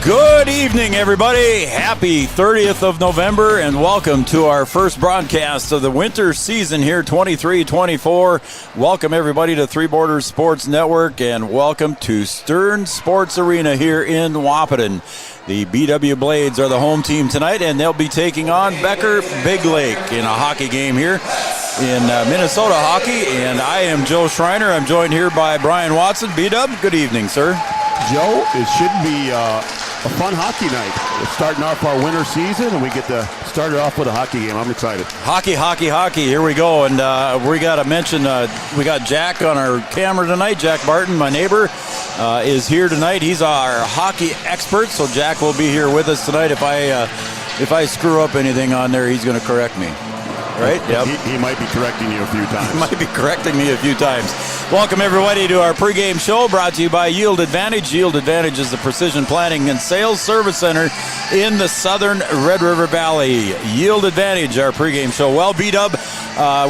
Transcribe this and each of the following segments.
Good evening, everybody. Happy 30th of November, and welcome to our first broadcast of the winter season here, 23-24. Welcome, everybody, to Three Borders Sports Network, and welcome to Stern Sports Arena here in Wahpeton. The BW Blades are the home team tonight, and they'll be taking on Becker Big Lake in a hockey game here in Minnesota hockey. And I am Joe Schreiner. I'm joined here by Brian Watson. B-Dub, good evening, sir. Joe, it should be a fun hockey night. We're starting off our winter season, and we get to start it off with a hockey game. I'm excited. Hockey. Here we go. And we got to mention, we got Jack on our camera tonight. Jack Barton, my neighbor, is here tonight. He's our hockey expert, so Jack will be here with us tonight. If I screw up anything on there, he's going to correct me. Right? Yep. He might be correcting you a few times. He might be correcting me a few times. Welcome, everybody, to our pregame show brought to you by Yield Advantage. Yield Advantage is the precision planning and sales service center in the southern Red River Valley. Yield Advantage, our pregame show. Well, B-Dub,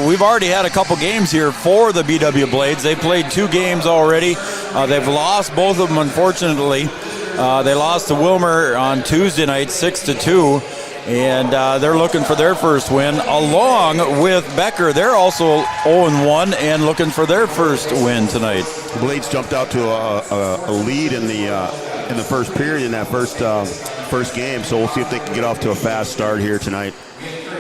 we've already had a couple games here for the BW Blades. They played 2 games already. They've lost both of them, unfortunately. They lost to Wilmer on Tuesday night, 6-2. And they're looking for their first win, along with Becker. They're also 0-1 and looking for their first win tonight. The Blades jumped out to a lead in the first period in that first game, so we'll see if they can get off to a fast start here tonight.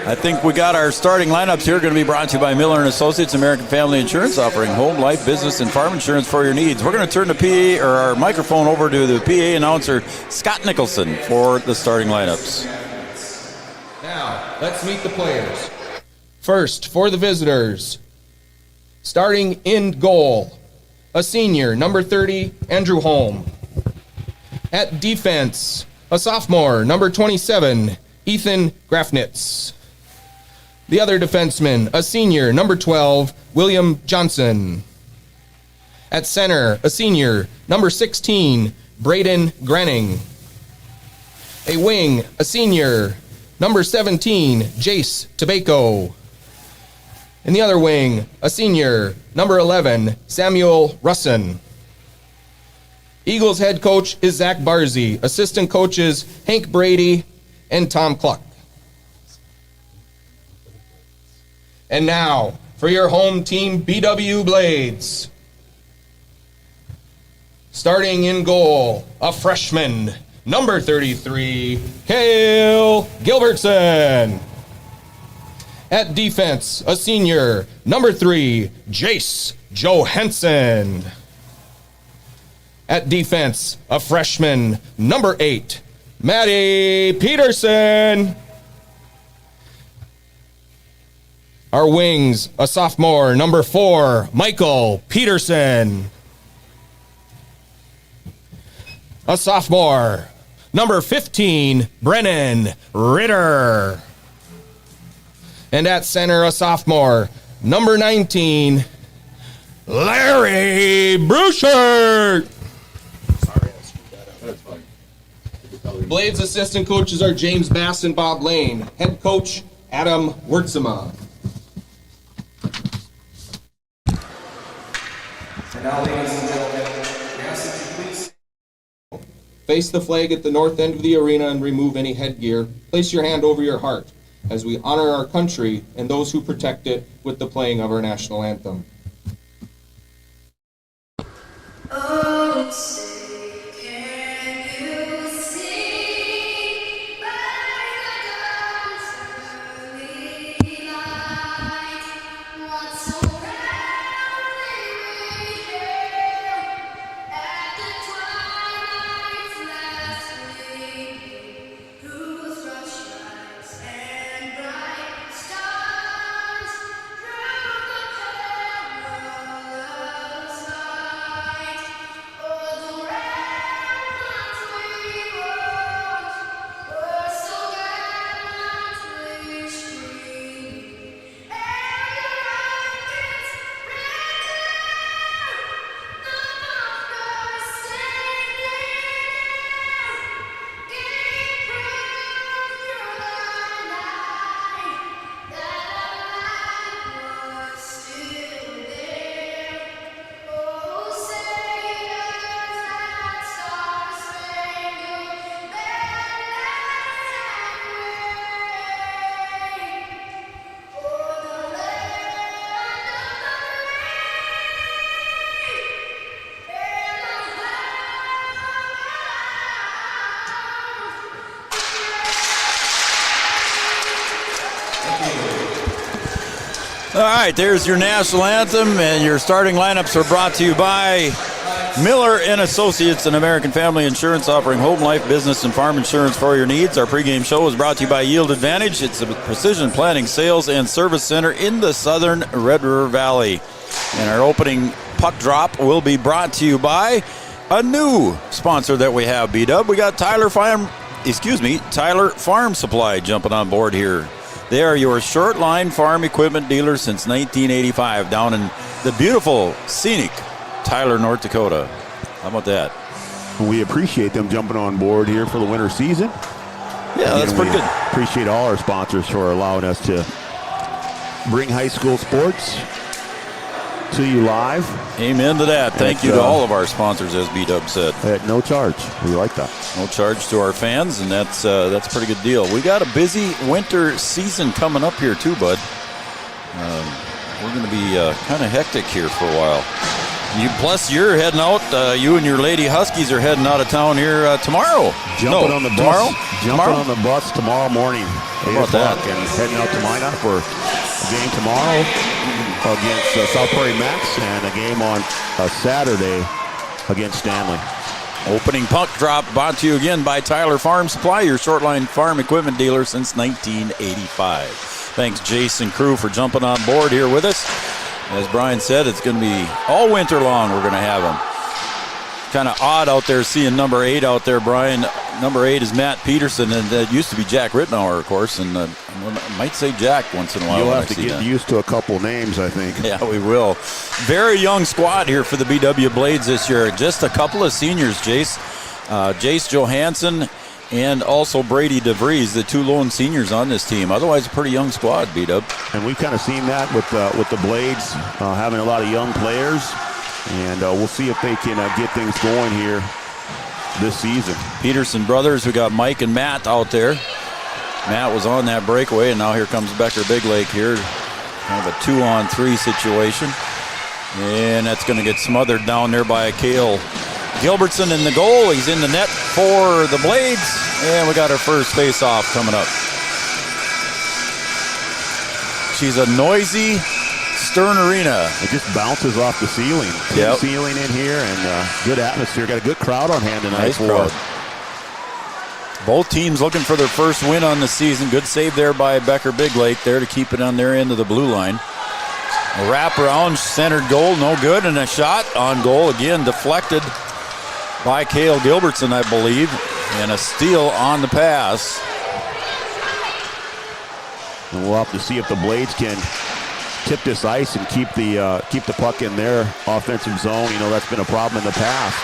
I think we got our starting lineups here, going to be brought to you by Miller & Associates, American Family Insurance, offering home, life, business, and farm insurance for your needs. We're going to turn the our microphone over to the PA announcer, Scott Nicholson, for the starting lineups. Now, let's meet the players. First, for the visitors, starting in goal, a senior, number 30, Andrew Holm. At defense, a sophomore, number 27, Ethan Grafnitz. The other defenseman, a senior, number 12, William Johnson. At center, a senior, number 16, Braden Granning. A wing, a senior, number 17, Jace Tobacco. In the other wing, a senior, number 11, Samuel Russin. Eagles head coach is Zach Barzy. Assistant coaches Hank Brady and Tom Cluck. And now, for your home team, BW Blades. Starting in goal, a freshman, number 33, Cale Gilbertson. At defense, a senior, number 3, Jace Johansson. At defense, a freshman, number 8, Maddie Peterson. Our wings, a sophomore, number 4, Michael Peterson. A sophomore, number 15, Brennan Ritter. And at center, a sophomore, number 19, Larry Bruchert. Sorry, I screwed that up. That's fine. Blades assistant coaches are James Bass and Bob Lane. Head coach, Adam Wurtzema. And now, ladies and gentlemen, we ask that you please face the flag at the north end of the arena and remove any headgear. Place your hand over your heart as we honor our country and those who protect it with the playing of our national anthem. Oh, say, can you see by the dawn's early light what so proudly we hailed at the twilight's last gleaming, whose rough stripes and bright stars through the perilous fight o'er the right, there's your national anthem, and your starting lineups are brought to you by Miller and Associates, an American Family Insurance offering home, life, business, and farm insurance for your needs. Our pregame show is brought to you by Yield Advantage. It's a precision planning, sales, and service center in the southern Red River Valley. And our opening puck drop will be brought to you by a new sponsor that we have, B-Dub. We got Tyler Farm Supply jumping on board here. They are your short line farm equipment dealer since 1985 down in the beautiful, scenic Tyler, North Dakota. How about that? We appreciate them jumping on board here for the winter season. Yeah, that's pretty good. Appreciate all our sponsors for allowing us to bring high school sports to you live. Amen to that. Thank you to all of our sponsors, as B-Dub said. At no charge. We like that. No charge to our fans, and that's a pretty good deal. We got a busy winter season coming up here too, bud. We're going to be kind of hectic here for a while. Plus, you're heading out. You and your Lady Huskies are heading out of town here tomorrow. Jumping on the bus tomorrow morning. How about that? And heading out to Minot for a game tomorrow against South Prairie Max, and a game on Saturday against Stanley. Opening puck drop brought to you again by Tyler Farm Supply, your short line farm equipment dealer since 1985. Thanks, Jason Crew, for jumping on board here with us. As Brian said, it's going to be all winter long we're going to have them. Kind of odd out there seeing number 8 out there, Brian. Number 8 is Matt Peterson, and that used to be Jack Rittenauer, of course, and I might say Jack once in a while. You'll have to get used to a couple names, I think. Yeah, we will. Very young squad here for the BW Blades this year. Just a couple of seniors, Jace Johansson, and also Brady DeVries, the 2 lone seniors on this team. Otherwise, a pretty young squad, B-Dub. And we've kind of seen that with the Blades having a lot of young players, and we'll see if they can get things going here this season. Peterson brothers, we got Mike and Matt out there. Matt was on that breakaway, and now here comes Becker Big Lake here. Kind of a 2-on-3 situation. And that's going to get smothered down there by Cale Gilbertson in the goal. He's in the net for the Blades, and we got our first face-off coming up. She's a noisy Stern Arena. It just bounces off the ceiling. Yep. Ceiling in here, and good atmosphere. Got a good crowd on hand tonight. Nice crowd. Both teams looking for their first win on the season. Good save there by Becker Big Lake there to keep it on their end of the blue line. A wraparound centered goal, no good, and a shot on goal again deflected by Cale Gilbertson, I believe, and a steal on the pass. And we'll have to see if the Blades can tip this ice and keep the puck in their offensive zone. You know, that's been a problem in the past.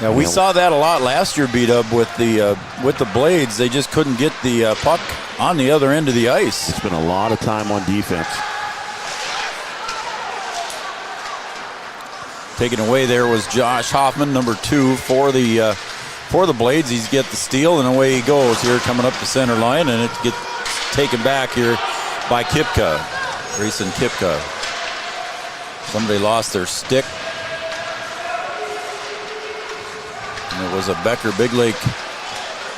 Yeah, we saw that a lot last year, B-Dub, with the Blades. They just couldn't get the puck on the other end of the ice. It's been a lot of time on defense. Taken away there was Josh Hoffman, number 2 for the Blades. He's get the steal, and away he goes here, coming up the center line, and it gets taken back here by Kipka, Grayson Kipka. Somebody lost their stick. And it was a Becker Big Lake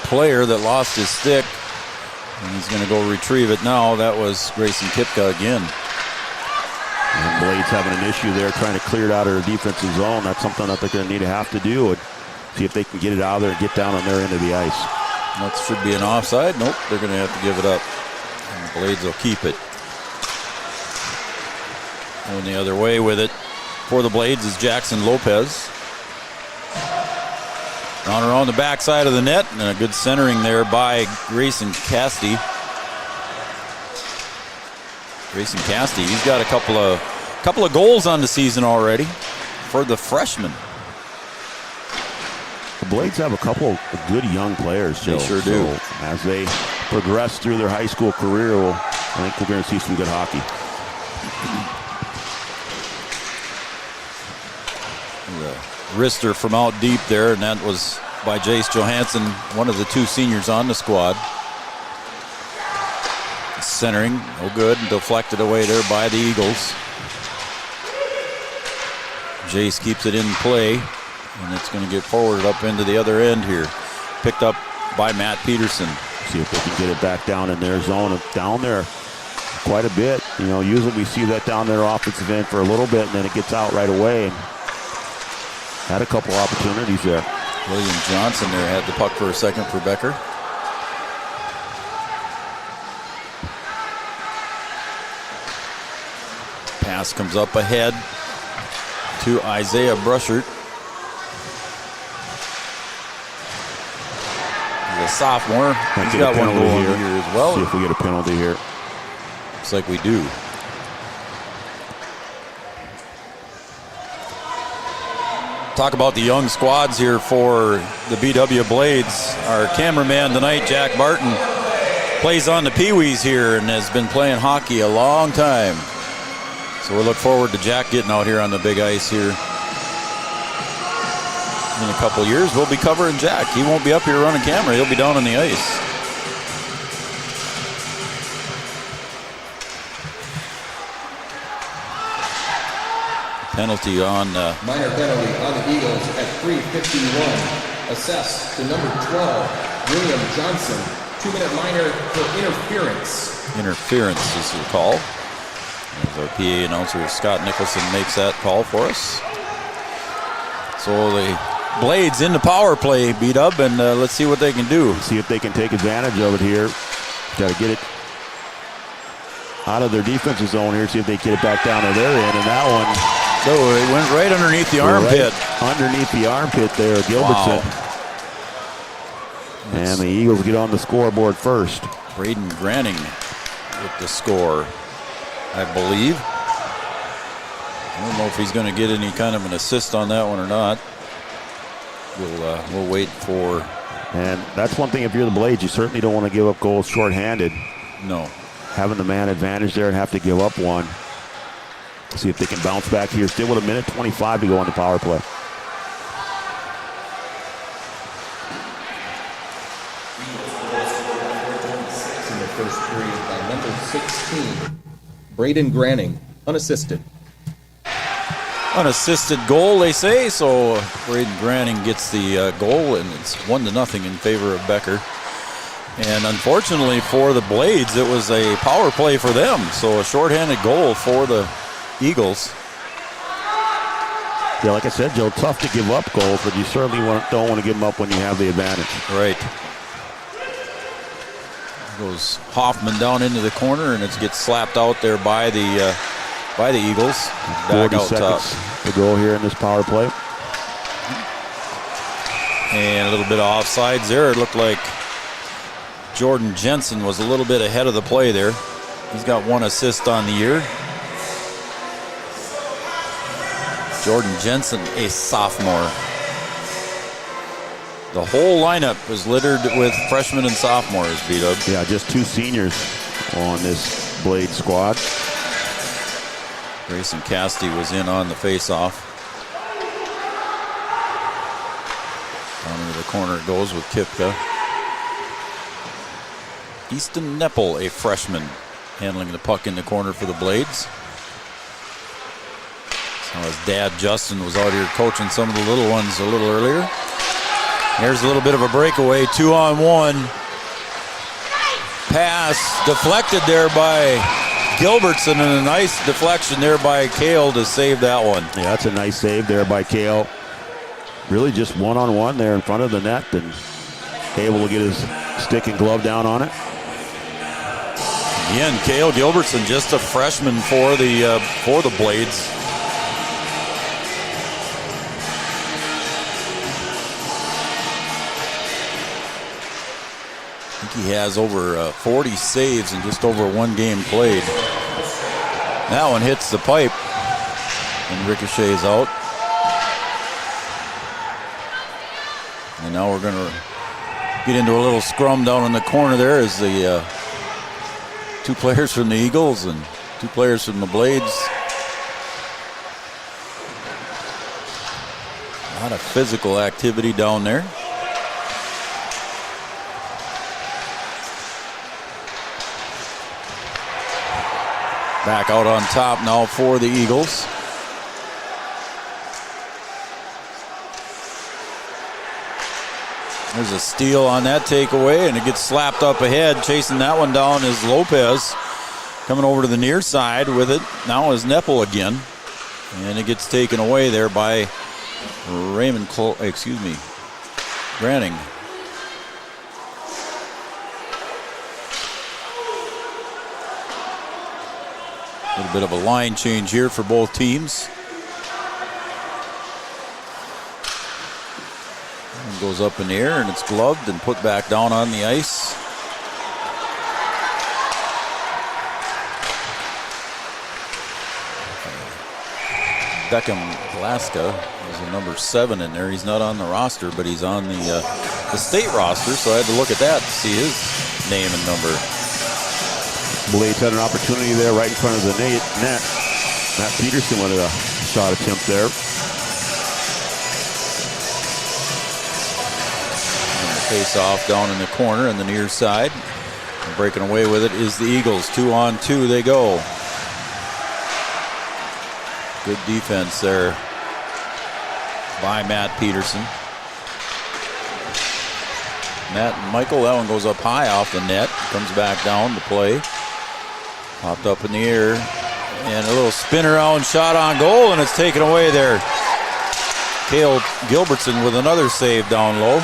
player that lost his stick, and he's going to go retrieve it now. That was Grayson Kipka again. And Blades having an issue there trying to clear it out of their defensive zone. That's something that they're going to have to do, and see if they can get it out of there and get down on their end of the ice. That should be an offside. Nope, they're going to have to give it up. And the Blades will keep it. Going the other way with it for the Blades is Jackson Lopez. On around the backside of the net, and a good centering there by Grayson Casti. Grayson Casti, he's got a couple of goals on the season already for the freshman. The Blades have a couple of good young players, Joe. They sure do. So as they progress through their high school career, I think we're going to see some good hockey. The wrister from out deep there, and that was by Jace Johansson, one of the 2 seniors on the squad. Centering, no good, and deflected away there by the Eagles. Jace keeps it in play, and it's going to get forwarded up into the other end here. Picked up by Matt Peterson. See if they can get it back down in their zone. Down there quite a bit. You know, usually we see that down their offensive end for a little bit, and then it gets out right away. And had a couple opportunities there. William Johnson there had the puck for a second for Becker. Pass comes up ahead to Isaiah Brushert. He's a sophomore. He's got one goal here as well. See if we get a penalty here. Looks like we do. Talk about the young squads here for the BW Blades. Our cameraman tonight, Jack Barton, plays on the Pee-wees here and has been playing hockey a long time. So we look forward to Jack getting out here on the big ice here. In a couple years, we'll be covering Jack. He won't be up here running camera. He'll be down on the ice. Penalty on... Minor penalty on the Eagles at 3:51. Assessed to number 12, William Johnson. 2-minute minor for interference. Interference is the call. As our PA announcer, Scott Nicholson, makes that call for us. So the Blades in the power play, beat up, and let's see what they can do. See if they can take advantage of it here. Got to get it out of their defensive zone here, see if they get it back down to their end, and that one... So it went right underneath the armpit. Right underneath the armpit there, Gilbertson. Wow. And the Eagles get on the scoreboard first. Braden Granning with the score, I believe. I don't know if he's going to get any kind of an assist on that one or not. We'll wait for... And that's one thing, if you're the Blades, you certainly don't want to give up goals shorthanded. No. Having the man advantage there and have to give up one. See if they can bounce back here. Still with 1:25 to go on the power play. In the first period by number 16, Braden Granning, unassisted. Unassisted goal, they say. So Braden Granning gets the goal, and it's 1-0 in favor of Becker. And unfortunately for the Blades, it was a power play for them. So a shorthanded goal for the Eagles. Yeah, like I said, Joe, tough to give up goals, but you certainly don't want to give them up when you have the advantage. Right. Goes Hoffman down into the corner, and it gets slapped out there by the Eagles. Back 40 out top. seconds to go here in this power play. And a little bit of offsides there. It looked like Jordan Jensen was a little bit ahead of the play there. He's got 1 assist on the year. Jordan Jensen, a sophomore. The whole lineup is littered with freshmen and sophomores, B-Dub. Yeah, just 2 seniors on this Blade squad. Grayson Castee was in on the face-off. Down into the corner it goes with Kipka. Easton Neppel, a freshman, handling the puck in the corner for the Blades. So his dad, Justin, was out here coaching some of the little ones a little earlier. Here's a little bit of a breakaway, 2-on-1. Pass deflected there by Gilbertson, and a nice deflection there by Kale to save that one. Yeah, that's a nice save there by Kale. Really just one-on-one there in front of the net, and able to get his stick and glove down on it. Again, Kale Gilbertson, just a freshman for the Blades. I think he has over 40 saves in just over 1 game played. That one hits the pipe and ricochets out. And now we're going to get into a little scrum down in the corner there as the 2 players from the Eagles and 2 players from the Blades. A lot of physical activity down there. Back out on top now for the Eagles. There's a steal on that takeaway, and it gets slapped up ahead. Chasing that one down is Lopez. Coming over to the near side with it now is Neppel again. And it gets taken away there by Granning. A little bit of a line change here for both teams. And goes up in the air and it's gloved and put back down on the ice. Beckham Alaska is a number 7 in there. He's not on the roster, but he's on the state roster, so I had to look at that to see his name and number. Blades had an opportunity there right in front of the net. Matt Peterson wanted a shot attempt there. Face off down in the corner on the near side. And breaking away with it is the Eagles. 2-on-2 they go. Good defense there by Matt Peterson. Matt and Michael, that one goes up high off the net. Comes back down to play. Popped up in the air. And a little spin around shot on goal, and it's taken away there. Cale Gilbertson with another save down low.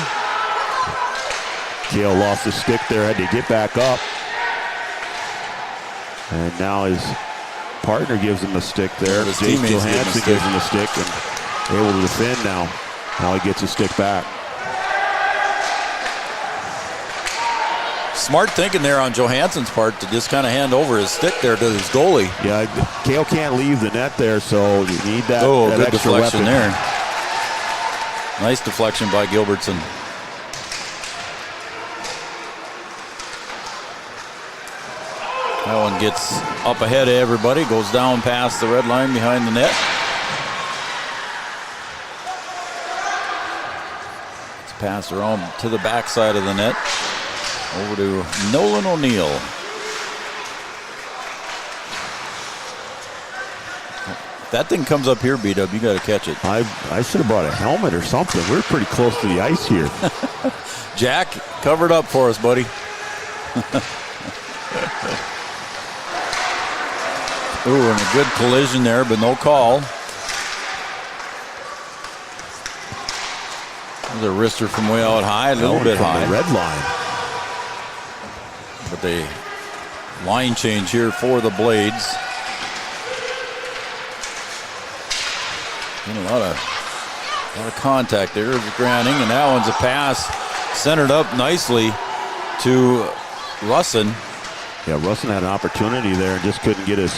Cale lost his stick there, had to get back up. And now his partner gives him the stick there. Jace Johansson gives him the stick and able to defend now. Now he gets his stick back. Smart thinking there on Johansson's part to just kind of hand over his stick there to his goalie. Yeah, Cale can't leave the net there, so you need that, that good extra deflection weapon there. Nice deflection by Gilbertson. That one gets up ahead of everybody, goes down past the red line behind the net. It's passed around to the backside of the net. Over to Nolan O'Neill. If that thing comes up here, B-Dub, you got to catch it. I should have brought a helmet or something. We're pretty close to the ice here. Jack, cover it up for us, buddy. Ooh, and a good collision there, but no call. There's a wrister from way out high, a little bit high. The red line. But the line change here for the Blades. And a lot of contact there. There's Granning, and that one's a pass centered up nicely to Russin. Yeah, Russin had an opportunity there and just couldn't get his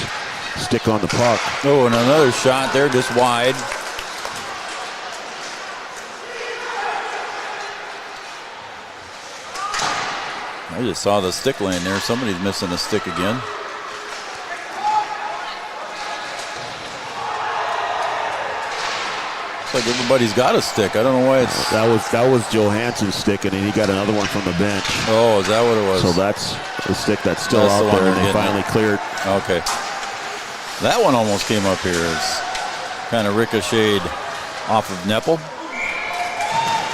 stick on the puck. Oh, and another shot there just wide. I just saw the stick laying there. Somebody's missing a stick again. Looks like everybody's got a stick. I don't know why it's... That was Johansson's stick, and then he got another one from the bench. Oh, is that what it was? So that's the stick that's still out there, and they finally cleared. Okay. That one almost came up here. It's kind of ricocheted off of Neppel.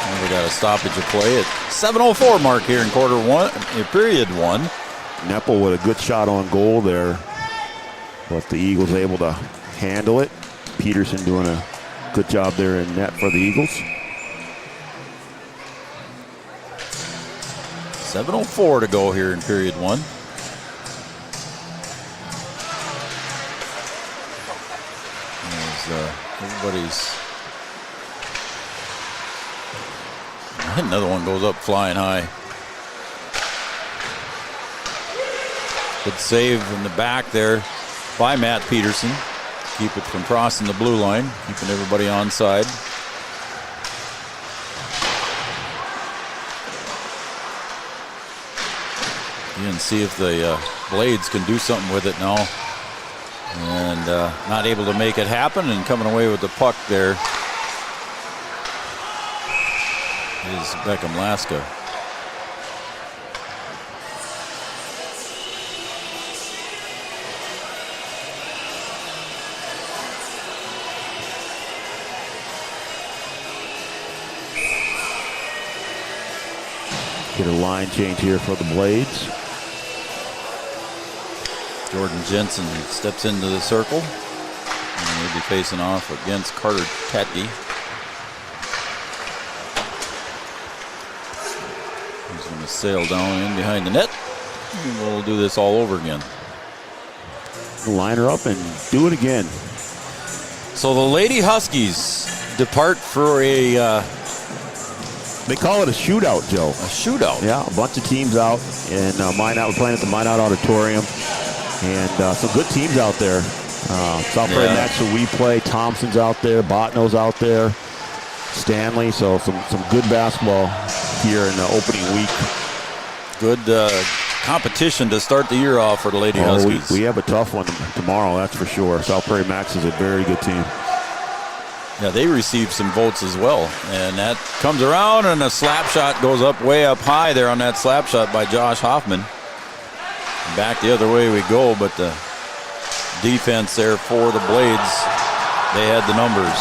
And we got a stoppage of play at 7:04 mark here in period one. Neppel with a good shot on goal there, but the Eagles able to handle it. Peterson doing a good job there in net for the Eagles. 7:04 to go here in period one. Everybody's... Another one goes up flying high. Good save in the back there by Matt Peterson. Keep it from crossing the blue line, keeping everybody onside. Again, see if the Blades can do something with it now. And not able to make it happen, and coming away with the puck there is Beckham Laska. Get a line change here for the Blades. Jordan Jensen steps into the circle. And he'll be facing off against Carter Tatke. He's going to sail down in behind the net. And we'll do this all over again. Line her up and do it again. So the Lady Huskies depart for a They call it a shootout, Joe. shootout. Yeah, a bunch of teams out. And Minot, we're playing at the Minot Auditorium. And some good teams out there. South Prairie Maxwell, we play. Thompson's out there. Botno's out there. Stanley. So some good basketball here in the opening week. Good competition to start the year off for the Lady Huskies. We have a tough one tomorrow, that's for sure. South Prairie Max is a very good team. Yeah, they received some votes as well. And that comes around, and a slap shot goes up way up high there on that slap shot by Josh Hoffman. Back the other way we go, but the defense there for the Blades, they had the numbers.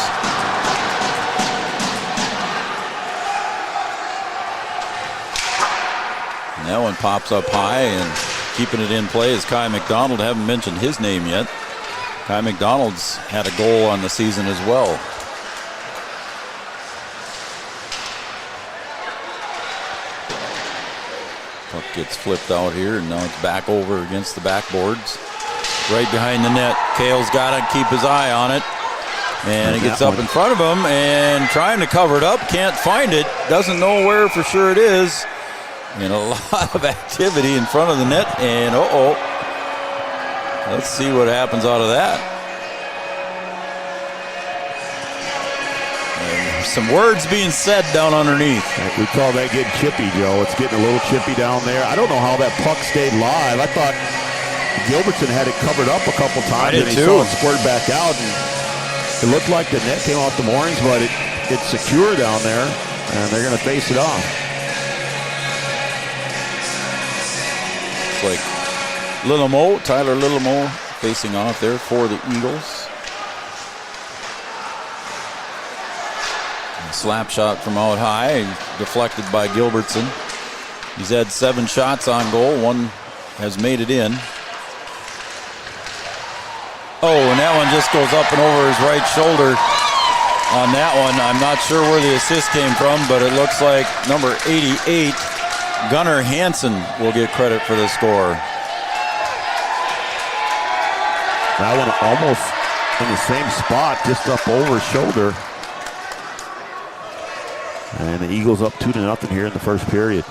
And that one pops up high, and keeping it in play is Kai McDonald. Haven't mentioned his name yet. Kai McDonald's had a goal on the season as well. Puck gets flipped out here, and now it's back over against the backboards. Right behind the net. Kale's got to keep his eye on it. And he gets up in front of him and trying to cover it up. Can't find it. Doesn't know where for sure it is. And a lot of activity in front of the net. And let's see what happens out of that. Some words being said down underneath. We call that getting chippy, Joe. It's getting a little chippy down there. I don't know how that puck stayed live. I thought Gilbertson had it covered up a couple times, and he saw it squirt back out. And it looked like the net came off the moorings, but it's secure down there, and they're going to face it off. It's like Tyler Littlemo facing off there for the Eagles. Slap shot from out high, deflected by Gilbertson. He's had 7 shots on goal. One has made it in. And that one just goes up and over his right shoulder on that one. I'm not sure where the assist came from, but it looks like number 88, Gunnar Hansen, will get credit for the score. That one almost in the same spot, just up over his shoulder. And the Eagles up 2-0 here in the first period.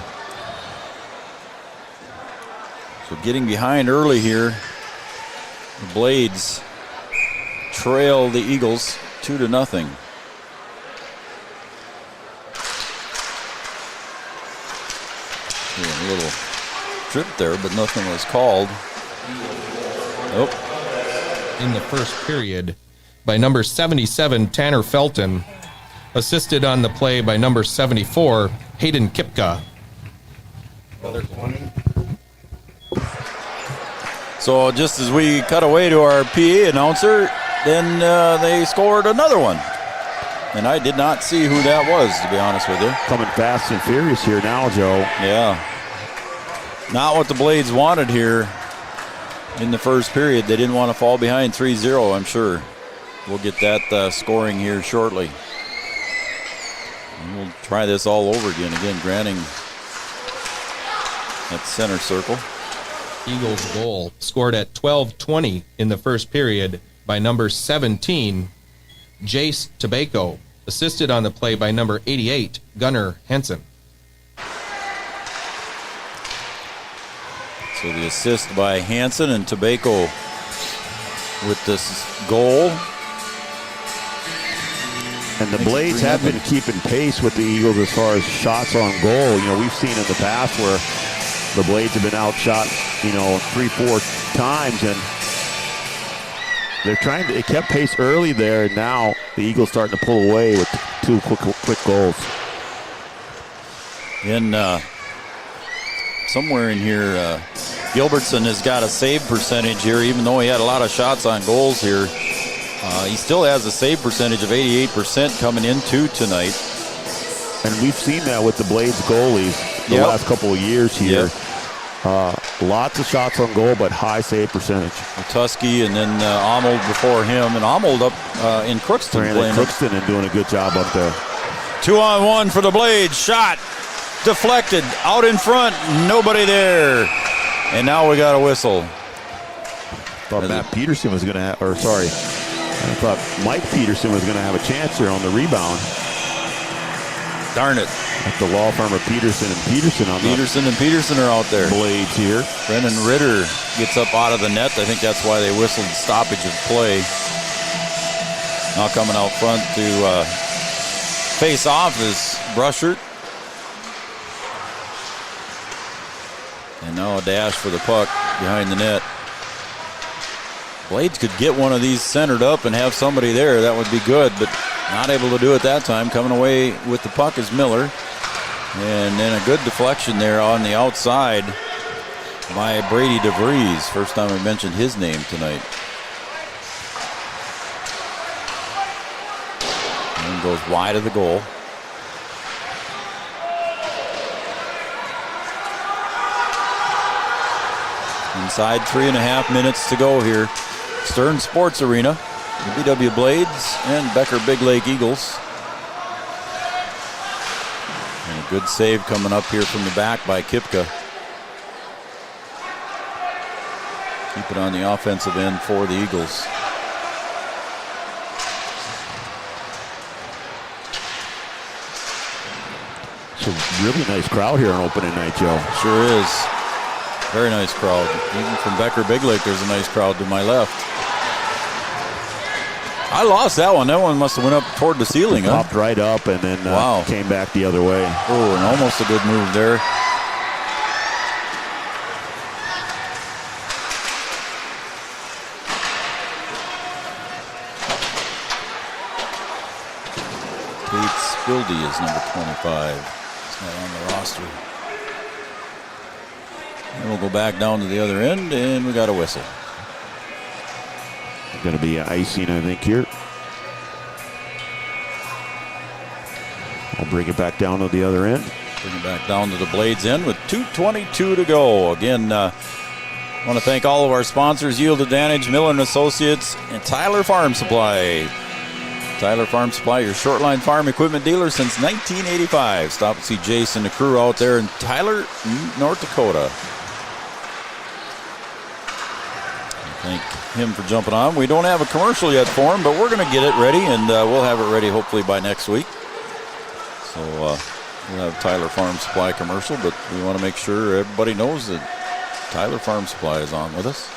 So getting behind early here, the Blades trail the Eagles 2-0. A little trip there, but nothing was called. In the first period by number 77, Tanner Felton. Assisted on the play by number 74, Hayden Kipka. So just as we cut away to our PA announcer, then they scored another one. And I did not see who that was, to be honest with you. Coming fast and furious here now, Joe. Yeah. Not what the Blades wanted here in the first period. They didn't want to fall behind 3-0, I'm sure. We'll get that scoring here shortly. And we'll try this all over again. Again, Granting at center circle. Eagles goal scored at 12:20 in the first period by number 17, Jace Tobacco. Assisted on the play by number 88, Gunnar Hansen. So the assist by Hansen and Tobacco with this goal. And the Blades have been keeping pace with the Eagles as far as shots on goal. You know, we've seen in the past where the Blades have been outshot, 3-4 times, and they kept pace early there, and now the Eagles starting to pull away with 2 quick goals. And somewhere in here, Gilbertson has got a save percentage here, even though he had a lot of shots on goals here. He still has a save percentage of 88% coming into tonight. And we've seen that with the Blades goalies the last couple of years here. Lots of shots on goal, but high save percentage. Tusky and then Arnold before him, and Arnold up in Crookston. Brandon Crookston and doing a good job up there. 2-on-1 for the Blades. Shot deflected out in front. Nobody there. And now we got a whistle. Thought Matt Peterson was going to have, I thought Mike Peterson was going to have a chance here on the rebound. Darn it. At the law firm of Peterson and Peterson on Peterson are out there. Blades here. Brendan Ritter gets up out of the net. I think that's why they whistled stoppage of play. Now coming out front to face off is Brushert. And now a dash for the puck behind the net. Blades could get one of these centered up and have somebody there. That would be good, but not able to do it that time. Coming away with the puck is Miller. And then a good deflection there on the outside by Brady DeVries. First time we mentioned his name tonight. And goes wide of the goal. Inside 3.5 minutes to go here. Stern Sports Arena, the BW Blades and Becker Big Lake Eagles. And a good save coming up here from the back by Kipka. Keep it on the offensive end for the Eagles. It's a really nice crowd here on opening night, Joe. Sure is. Very nice crowd. Even from Becker Big Lake, there's a nice crowd to my left. I lost that one. That one must have went up toward the ceiling. Popped right up and then came back the other way. Oh, and almost a good move there. Tate Spildy is number 25. He's not on the roster. And we'll go back down to the other end, and we got a whistle. Going to be icing, I think, here. I'll bring it back down to the other end. Bring it back down to the Blades end with 2:22 to go. Again, I want to thank all of our sponsors, Yield Advantage, Miller & Associates, and Tyler Farm Supply. Tyler Farm Supply, your short-line farm equipment dealer since 1985. Stop and see Jason, the crew out there in Tyler, North Dakota. Thank him for jumping on. We don't have a commercial yet for him, but we're going to get it ready, and we'll have it ready hopefully by next week. So we'll have Tyler Farm Supply commercial, but we want to make sure everybody knows that Tyler Farm Supply is on with us.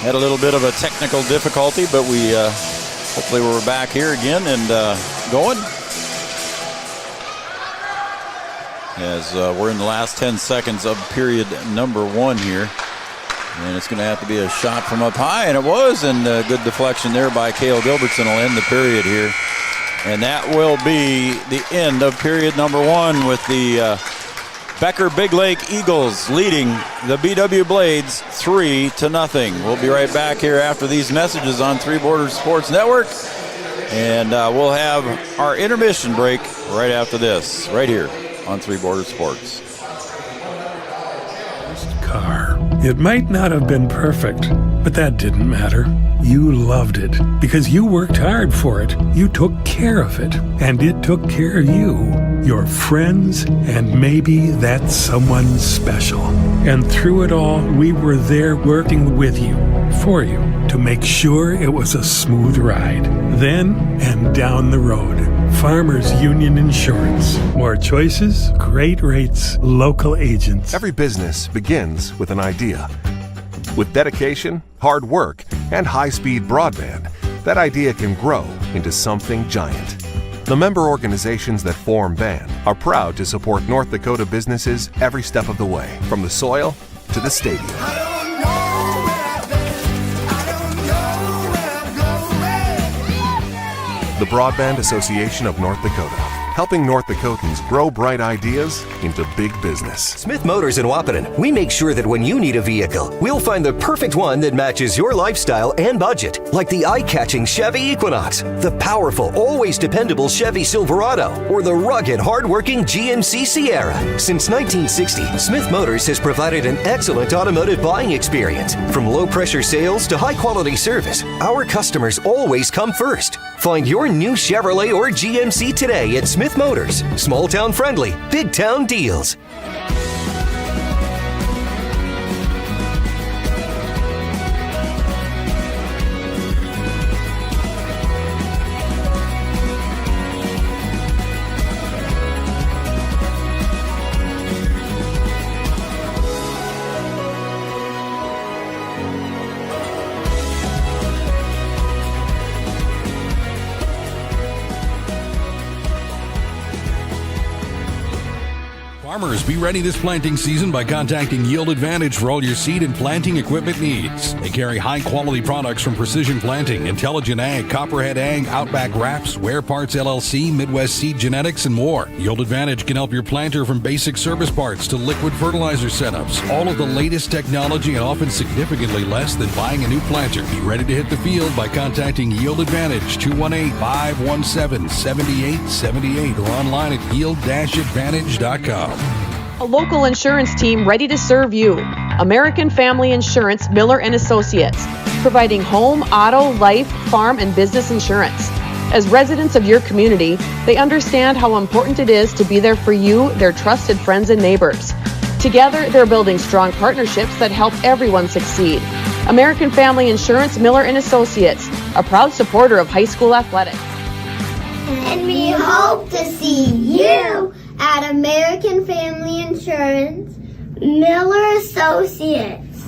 Had a little bit of a technical difficulty, but we hopefully we're back here again and going. As we're in the last 10 seconds of period number 1 here. And it's going to have to be a shot from up high, and it was, and a good deflection there by Cale Gilbertson will end the period here. And that will be the end of period number 1 with the Becker Big Lake Eagles leading the BW Blades 3-0. We'll be right back here after these messages on Three Borders Sports Network. And we'll have our intermission break right after this, right here on Three Borders Sports. Car. It might not have been perfect, but that didn't matter. You loved it because you worked hard for it. You took care of it, and it took care of you, your friends, and maybe that someone special. And through it all, we were there working with you, for you, to make sure it was a smooth ride. Then and down the road. Farmers Union Insurance. More choices, great rates, local agents. Every business begins with an idea. With dedication, hard work, and high-speed broadband, that idea can grow into something giant. The member organizations that form BAND are proud to support North Dakota businesses every step of the way, from the soil to the stadium. The Broadband Association of North Dakota. helping North Dakotans grow bright ideas into big business. Smith Motors in Wahpeton, we make sure that when you need a vehicle, we'll find the perfect one that matches your lifestyle and budget. Like the eye-catching Chevy Equinox, the powerful, always dependable Chevy Silverado, or the rugged, hard-working GMC Sierra. Since 1960, Smith Motors has provided an excellent automotive buying experience. From low-pressure sales to high-quality service, our customers always come first. Find your new Chevrolet or GMC today at Smith Motors. Small town friendly, big town deals. Farmers, be ready this planting season by contacting Yield Advantage for all your seed and planting equipment needs. They carry high-quality products from Precision Planting, Intelligent Ag, Copperhead Ag, Outback Wraps, Ware Parts LLC, Midwest Seed Genetics, and more. Yield Advantage can help your planter from basic service parts to liquid fertilizer setups. All of the latest technology and often significantly less than buying a new planter. Be ready to hit the field by contacting Yield Advantage, 218-517-7878, or online at yield-advantage.com. A local insurance team ready to serve you. American Family Insurance, Miller & Associates, providing home, auto, life, farm, and business insurance. As residents of your community, they understand how important it is to be there for you, their trusted friends and neighbors. Together, they're building strong partnerships that help everyone succeed. American Family Insurance, Miller & Associates, a proud supporter of high school athletics. And we hope to see you at American Family Insurance, Miller Associates.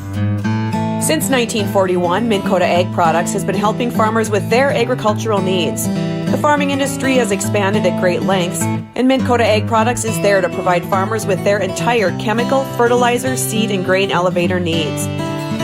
Since 1941, Minn Kota Ag Products has been helping farmers with their agricultural needs. The farming industry has expanded at great lengths, and Minn Kota Ag Products is there to provide farmers with their entire chemical, fertilizer, seed, and grain elevator needs.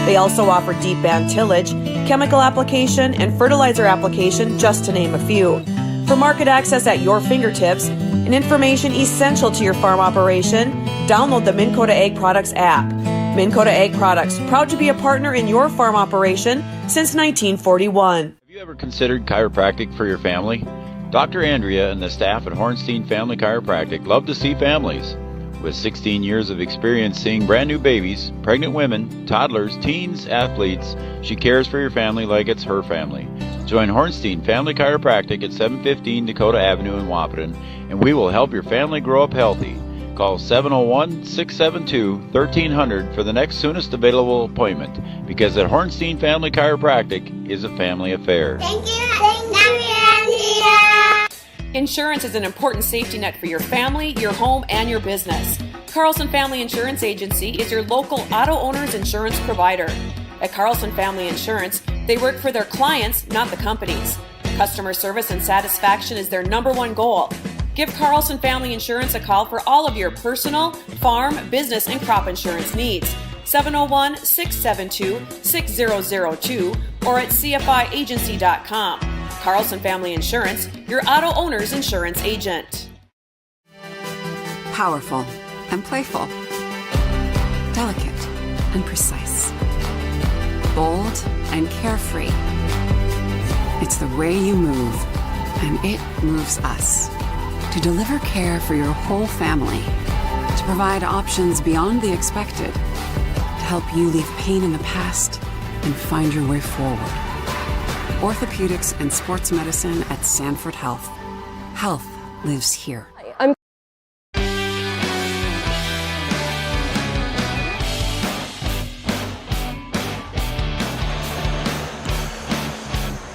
They also offer deep band tillage, chemical application, and fertilizer application, just to name a few. For market access at your fingertips and information essential to your farm operation, download the Minn Kota Ag Products app. Minn Kota Ag Products, proud to be a partner in your farm operation since 1941. Have you ever considered chiropractic for your family? Dr. Andrea and the staff at Hornstein Family Chiropractic love to see families. With 16 years of experience seeing brand new babies, pregnant women, toddlers, teens, athletes, she cares for your family like it's her family. Join Hornstein Family Chiropractic at 715 Dakota Avenue in Wahpeton, and we will help your family grow up healthy. Call 701-672-1300 for the next soonest available appointment, because at Hornstein Family Chiropractic is a family affair. Thank you, Andrea. Insurance is an important safety net for your family, your home, and your business. Carlson Family Insurance Agency is your local auto owner's insurance provider. At Carlson Family Insurance, they work for their clients, not the companies. Customer service and satisfaction is their number one goal. Give Carlson Family Insurance a call for all of your personal, farm, business, and crop insurance needs. 701-672-6002 or at cfiagency.com. Carlson Family Insurance, your auto owner's insurance agent. Powerful and playful. Delicate and precise. Bold and carefree. It's the way you move, and it moves us. To deliver care for your whole family. To provide options beyond the expected. To help you leave pain in the past and find your way forward. Orthopedics and sports medicine at Sanford Health. Health lives here.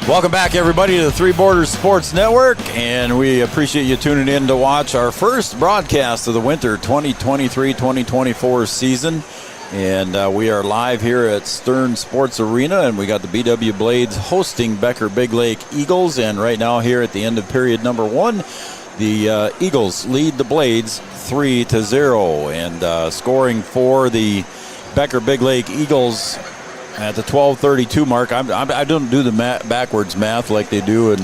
Welcome back, everybody, to the Three Borders Sports Network, and we appreciate you tuning in to watch our first broadcast of the winter 2023-2024 season. And we are live here at Stern Sports Arena, and we got the BW Blades hosting Becker Big Lake Eagles. And right now, here at the end of period number one, the Eagles lead the Blades 3-0, and scoring for the Becker Big Lake Eagles at the 12:32 mark. I don't do the backwards math like they do in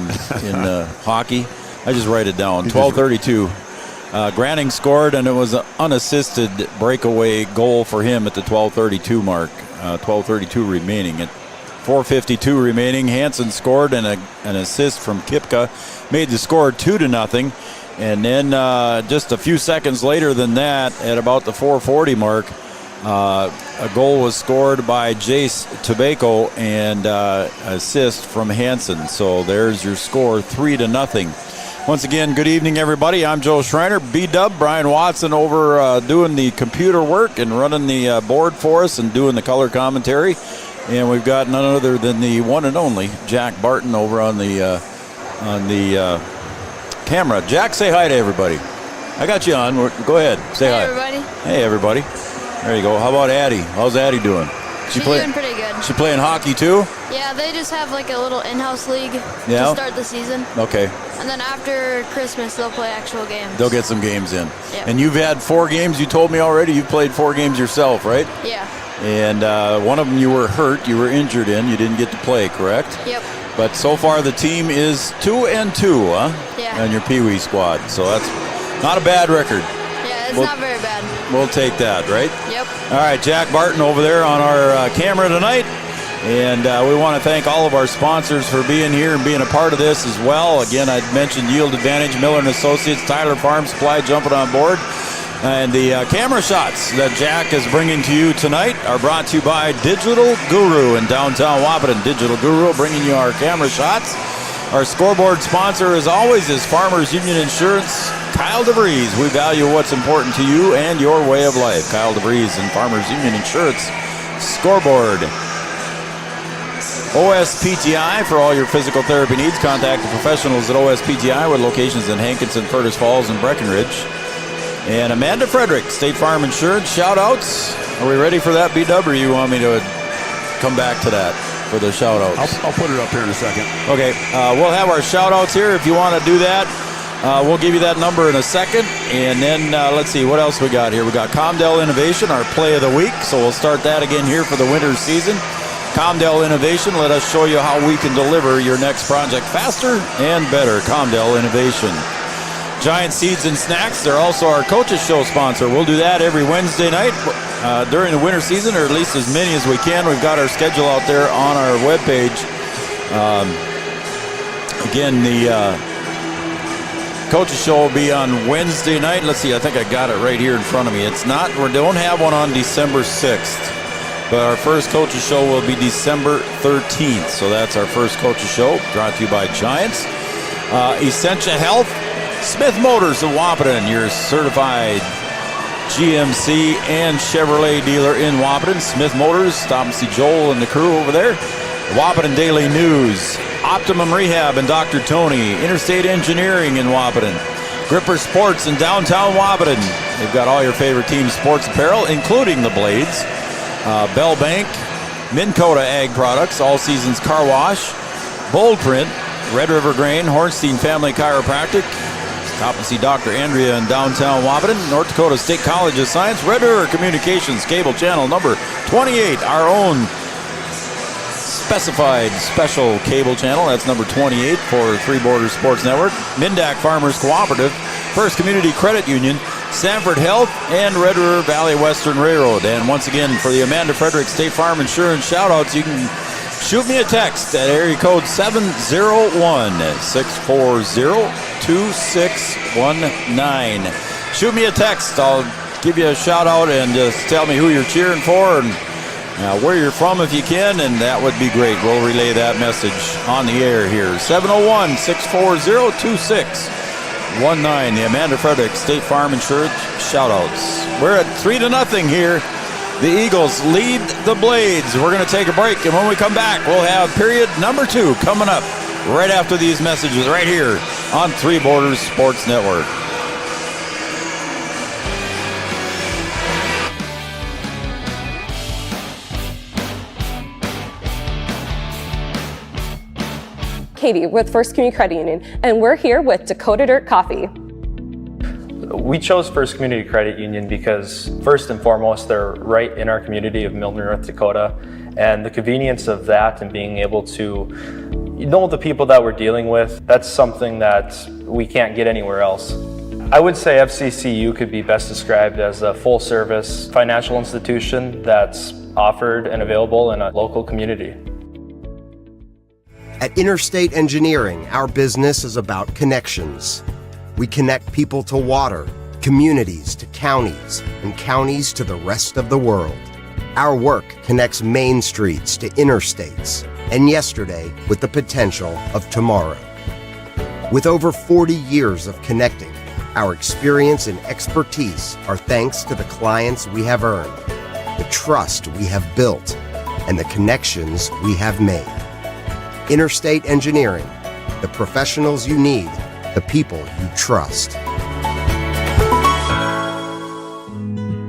hockey. I just write it down. 12:32. Granning scored, and it was an unassisted breakaway goal for him at the 12:32 mark. 12:32 remaining. At 4:52 remaining, Hansen scored, and an assist from Kipka made the score 2-0. And then just a few seconds later than that, at about the 4:40 mark, a goal was scored by Jace Tobacco and assist from Hansen. So there's your score, 3-0. Once again, good evening, everybody. I'm Joe Schreiner. B-Dub, Brian Watson over doing the computer work and running the board for us and doing the color commentary. And we've got none other than the one and only Jack Barton over on the camera. Jack, say hi to everybody. I got you on. Go ahead. Say hi. Hey, everybody. Hey, everybody. There you go. How about Addie? How's Addie doing? She's doing pretty good. She playing hockey too? Yeah, they just have like a little in-house league Yeah? to start the season. Okay. And then after Christmas, they'll play actual games. They'll get some games in. Yeah. And you've had 4 games, you told me already. You've played 4 games yourself, right? Yeah. And one of them you were hurt, you were injured in. You didn't get to play, correct? Yep. But so far the team is 2-2, huh? Yeah. On your Pee Wee squad. So that's not a bad record. Yeah, it's not very bad. We'll take that, right? Yep. All right, Jack Barton over there on our camera tonight. And we want to thank all of our sponsors for being here and being a part of this as well. Again, I mentioned Yield Advantage, Miller & Associates, Tyler Farm Supply jumping on board. And the camera shots that Jack is bringing to you tonight are brought to you by Digital Guru in downtown Wahpeton. Digital Guru bringing you our camera shots. Our scoreboard sponsor, as always, is Farmers Union Insurance. Kyle DeVries, we value what's important to you and your way of life. Kyle DeVries and Farmers Union Insurance Scoreboard. OSPTI, for all your physical therapy needs, contact the professionals at OSPTI with locations in Hankinson, Curtis Falls, and Breckenridge. And Amanda Frederick, State Farm Insurance, shout-outs. Are we ready for that, B-Dub, or you want me to come back to that for the shout-outs? I'll put it up here in a second. Okay, we'll have our shout-outs here if you want to do that. We'll give you that number in a second. And then let's see, what else we got here? We got Comdell Innovation, our play of the week. So we'll start that again here for the winter season. Comdell Innovation, let us show you how we can deliver your next project faster and better. Comdell Innovation. Giant Seeds and Snacks, they're also our Coaches Show sponsor. We'll do that every Wednesday night during the winter season, or at least as many as we can. We've got our schedule out there on our webpage. Again, the Coaches Show will be on Wednesday night. Let's see, I think I got it right here in front of me. It's not, we don't have one on December 6th. But our first Coaches Show will be December 13th. So that's our first Coaches Show, brought to you by Giants. Essentia Health, Smith Motors of Wahpeton, your certified GMC and Chevrolet dealer in Wahpeton. Smith Motors, stop and see Joel and the crew over there. Wahpeton Daily News, Optimum Rehab and Dr. Tony, Interstate Engineering in Wahpeton, Gripper Sports in downtown Wahpeton. They've got all your favorite team sports apparel, including the Blades. Bell Bank, Minn Kota Ag Products, All Seasons Car Wash, Bold Print, Red River Grain, Hornstein Family Chiropractic, stop and see Dr. Andrea in downtown Wahpeton, North Dakota State College of Science, Red River Communications, cable channel number 28, our own specified special cable channel. That's number 28 for Three Borders Sports Network. Mindak Farmers Cooperative, First Community Credit Union, Sanford Health, and Red River Valley Western Railroad. And once again, for the Amanda Frederick State Farm Insurance shout-outs, you can shoot me a text at area code 701-640-2619. Shoot me a text. I'll give you a shout-out and just tell me who you're cheering for and where you're from if you can, and that would be great. We'll relay that message on the air here. 701-640-2619. The Amanda Frederick State Farm Insurance shout-outs. We're at 3-0 here. The Eagles lead the Blades. We're going to take a break, and when we come back, we'll have period number 2 coming up right after these messages right here on Three Borders Sports Network. Katie with First Community Credit Union, and we're here with Dakota Dirt Coffee. We chose First Community Credit Union because, first and foremost, they're right in our community of Milner, North Dakota, And the convenience of that and being able to know the people that we're dealing with, that's something that we can't get anywhere else. I would say FCCU could be best described as a full-service financial institution that's offered and available in a local community. At Interstate Engineering, our business is about connections. We connect people to water, communities to counties, and counties to the rest of the world. Our work connects main streets to interstates, and yesterday with the potential of tomorrow. With over 40 years of connecting, our experience and expertise are thanks to the clients we have earned, the trust we have built, and the connections we have made. Interstate Engineering, the professionals you need, the people you trust.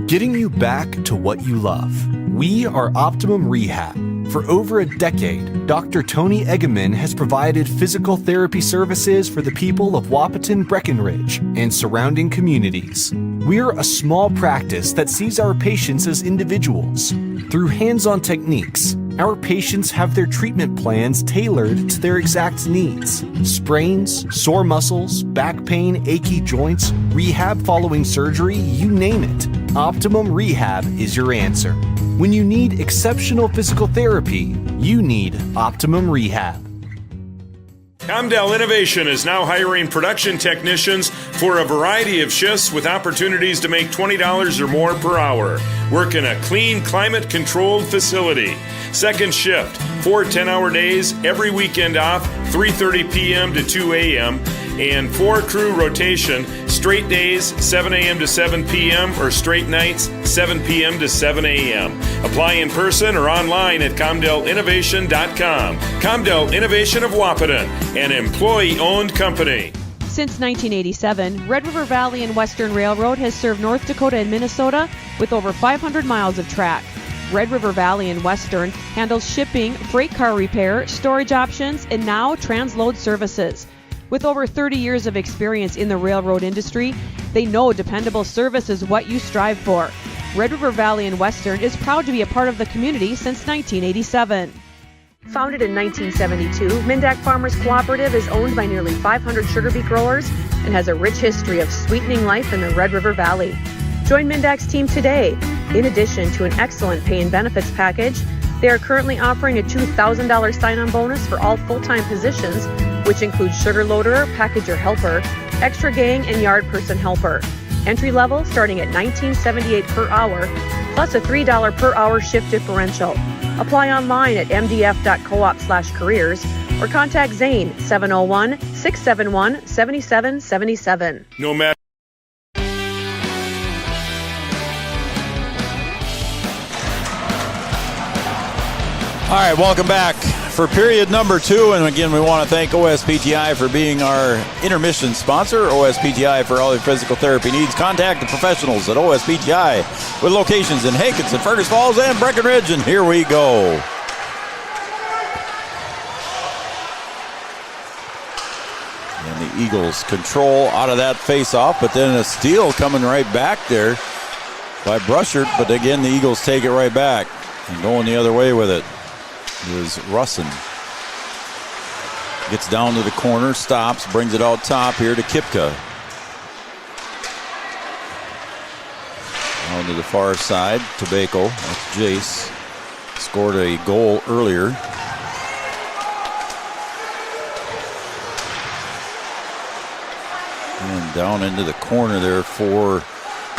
Getting you back to what you love. We are Optimum Rehab. For over a decade, Dr. Tony Egeman has provided physical therapy services for the people of Wahpeton, Breckenridge, and surrounding communities. We're a small practice that sees our patients as individuals. Through hands-on techniques, our patients have their treatment plans tailored to their exact needs. Sprains, sore muscles, back pain, achy joints, rehab following surgery, you name it. Optimum Rehab is your answer. When you need exceptional physical therapy, you need Optimum Rehab. Comdell Innovation is now hiring production technicians for a variety of shifts with opportunities to make $20 or more per hour. Work in a clean, climate-controlled facility. Second shift, 4 10-hour days, every weekend off, 3:30 p.m. to 2 a.m., and 4-crew rotation, straight days, 7 a.m. to 7 p.m., or straight nights, 7 p.m. to 7 a.m. Apply in person or online at ComdellInnovation.com. Comdell Innovation of Wahpeton, an employee-owned company. Since 1987, Red River Valley and Western Railroad has served North Dakota and Minnesota with over 500 miles of track. Red River Valley and Western handles shipping, freight car repair, storage options, and now transload services. With over 30 years of experience in the railroad industry, they know dependable service is what you strive for. Red River Valley and Western is proud to be a part of the community since 1987. Founded in 1972, Mindak Farmers Cooperative is owned by nearly 500 sugar beet growers and has a rich history of sweetening life in the Red River Valley. Join Mindak's team today. In addition to an excellent pay and benefits package, they are currently offering a $2,000 sign-on bonus for all full-time positions, which includes sugar loader, packager helper, extra gang, and yard person helper. Entry level starting at $19.78 per hour, plus a $3 per hour shift differential. Apply online at mdf.coop/careers or contact Zane 701-671-7777. No matter. All right, welcome back for period number 2. And again, we want to thank OSPTI for being our intermission sponsor. OSPTI for all your physical therapy needs. Contact the professionals at OSPTI with locations in Hankinson, Fergus Falls, and Breckenridge. And here we go. And the Eagles control out of that face-off, but then a steal coming right back there by Brushard. But again, the Eagles take it right back and going the other way with it. Is Russin. Gets down to the corner, stops, brings it out top here to Kipka. On to the far side, Tobacco. That's Jace. Scored a goal earlier. And down into the corner there for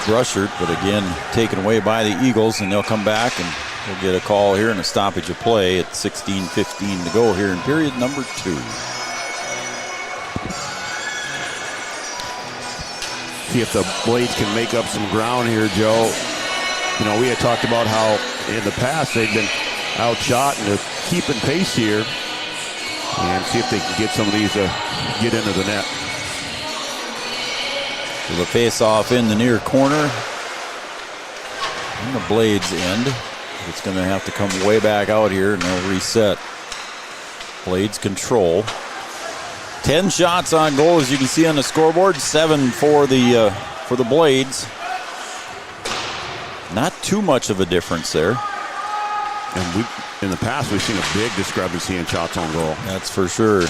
Brushard, but again taken away by the Eagles, and they'll come back and we'll get a call here and a stoppage of play at 16:15 to go here in period number 2. See if the Blades can make up some ground here, Joe. You know, we had talked about how in the past they've been outshot, and they're keeping pace here. And see if they can get some of these to get into the net. So the face-off in the near corner. And the Blades end. It's going to have to come way back out here, and they'll reset. Blades control. 10 shots on goal, as you can see on the scoreboard. 7 for the Blades. Not too much of a difference there. And In the past, we've seen a big discrepancy in shots on goal. That's for sure.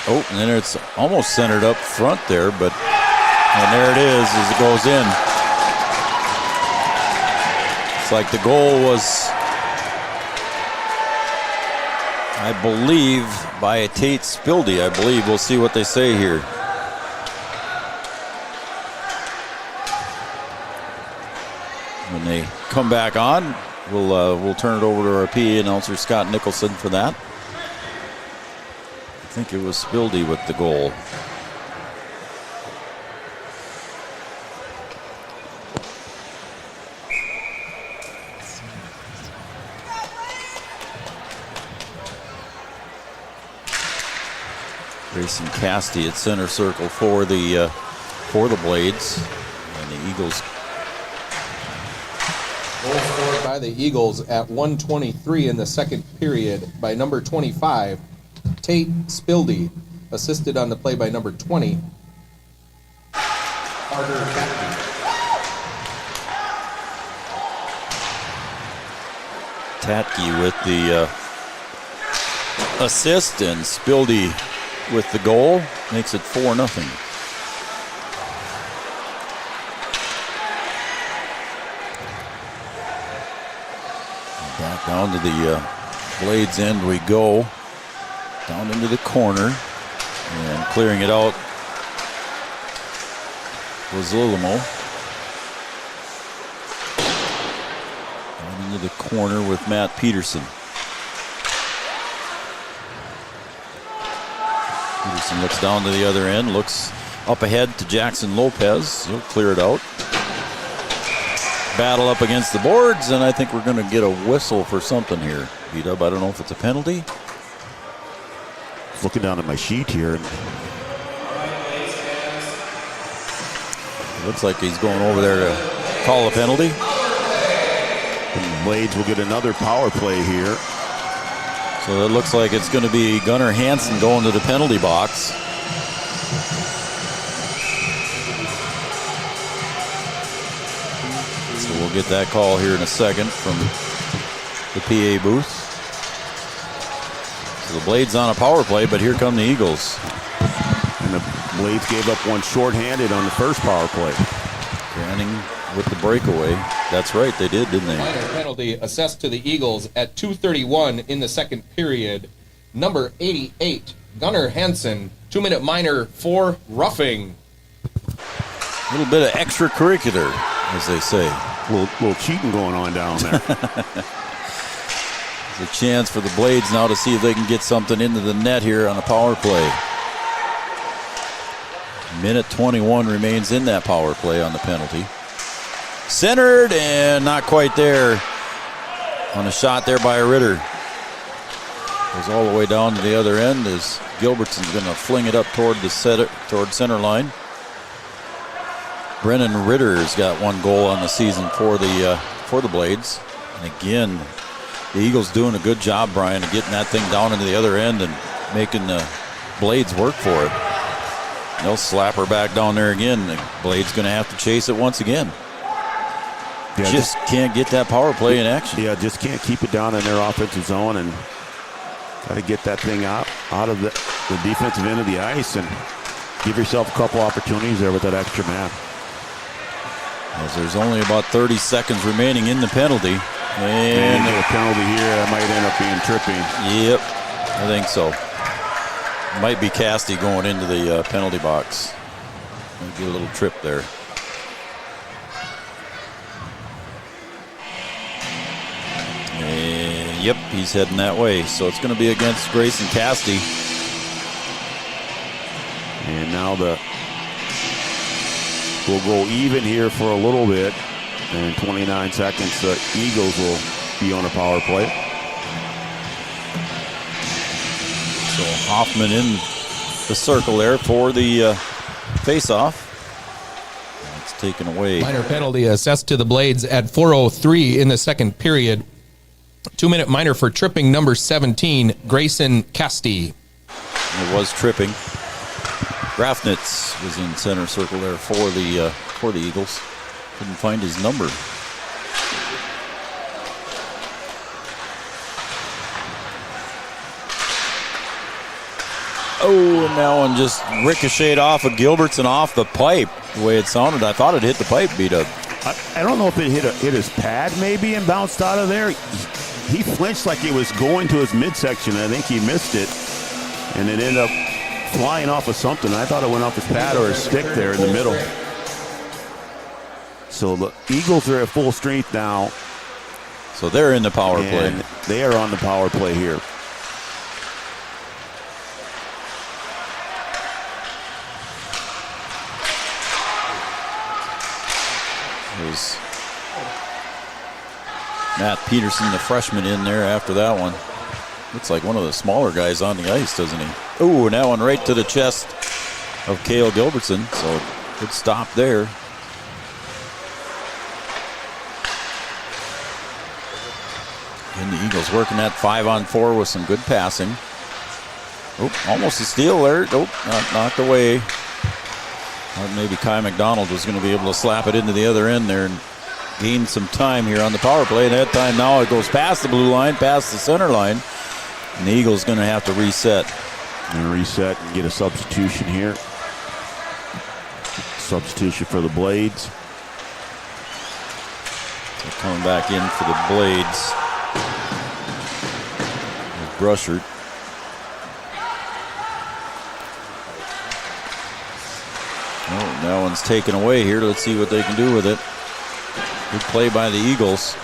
And then it's almost centered up front there, and there it is as it goes in. It's like the goal was, I believe, by Tate Spildy, I believe. We'll see what they say here. When they come back on, we'll turn it over to our PA announcer, Scott Nicholson, for that. I think it was Spildy with the goal. Grayson Castee at center circle for the Blades, and the Eagles. Goal scored by the Eagles at 1:23 in the second period by number 25, Tate Spildy, assisted on the play by number 20, Carter Catney. Tatke with the assist, and Spildy with the goal. Makes it 4-0. Back down to the Blades end we go. Down into the corner, and clearing it out was Lilimo. Down into the corner with Matt Peterson. Peterson looks down to the other end, looks up ahead to Jackson Lopez. He'll clear it out. Battle up against the boards, and I think we're going to get a whistle for something here. B-Dub, I don't know if it's a penalty. Looking down at my sheet here. It looks like he's going over there to call a penalty. And Blades will get another power play here. So it looks like it's going to be Gunnar Hansen going to the penalty box. So we'll get that call here in a second from the PA booth. So the Blades on a power play, but here come the Eagles. And the Blades gave up one shorthanded on the first power play. Granning with the breakaway. That's right, they did, didn't they? Minor penalty assessed to the Eagles at 2:31 in the second period. Number 88, Gunnar Hansen, 2-minute minor for roughing. A little bit of extracurricular, as they say. A little cheating going on down there. There's a chance for the Blades now to see if they can get something into the net here on a power play. Minute 21 remains in that power play on the penalty. Centered and not quite there on a shot there by Ritter. Goes all the way down to the other end as Gilbertson's going to fling it up toward the center line. Brennan Ritter's got one goal on the season for the Blades. And again, the Eagles doing a good job, Brian, of getting that thing down into the other end and making the Blades work for it. They'll slap her back down there again. The Blades going to have to chase it once again. Yeah, just can't get that power play in action. Yeah, just can't keep it down in their offensive zone, and got to get that thing out of the defensive end of the ice and give yourself a couple opportunities there with that extra man. As there's only about 30 seconds remaining in the penalty. And a penalty here that might end up being tripping. Yep, I think so. Might be Castee going into the penalty box. Might be a little trip there. And yep, he's heading that way. So it's going to be against Grayson Castee. And now we'll go even here for a little bit. And in 29 seconds, the Eagles will be on a power play. So Hoffman in the circle there for the face-off. It's taken away. Minor penalty assessed to the Blades at 4:03 in the second period. 2-minute minor for tripping number 17, Grayson Castee. It was tripping. Grafnitz was in center circle there for the Eagles. Couldn't find his number. Oh, and that one just ricocheted off of Gilbertson off the pipe. The way it sounded, I thought it hit the pipe, B-Dub. I don't know if it hit his pad maybe and bounced out of there. He flinched like it was going to his midsection. I think he missed it, and it ended up flying off of something. I thought it went off his pad or his stick there in the middle. So the Eagles are at full strength now. So they're in the power play. They are on the power play here. Was Matt Peterson, the freshman, in there after that one. Looks like one of the smaller guys on the ice, doesn't he? Oh, and that one right to the chest of Cale Gilbertson. So good stop there. And the Eagles working that 5-on-4 with some good passing. Oh, almost a steal there. Oh, knocked away. Maybe Kai McDonald was going to be able to slap it into the other end there and gain some time here on the power play. And that time now it goes past the blue line, past the center line. And the Eagles going to have to reset. And reset and get a substitution here. Substitution for the Blades. So coming back in for the Blades. Brushard. Oh, that one's taken away here. Let's see what they can do with it. Good play by the Eagles.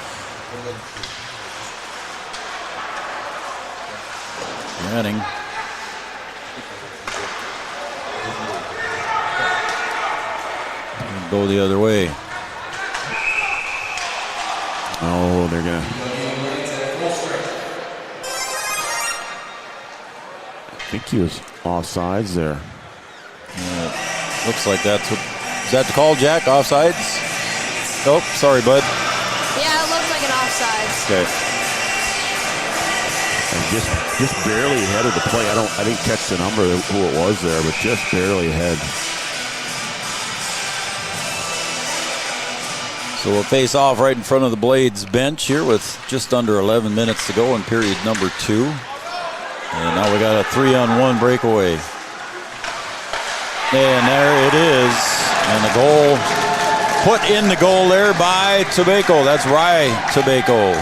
Manning. Go the other way. Oh, they're going to. I think he was offsides there. Looks like that's what. Is that the call, Jack? Offsides? Nope. Sorry, bud. Yeah, it looks like an offsides. Okay. And just barely ahead of the play. I didn't catch the number who it was there, but just barely ahead. So we'll face off right in front of the Blades bench here with just under 11 minutes to go in period number 2. And now we got a 3-on-1 breakaway. And there it is. And the goal put in the goal there by Tobacco. That's Rye Tobacco.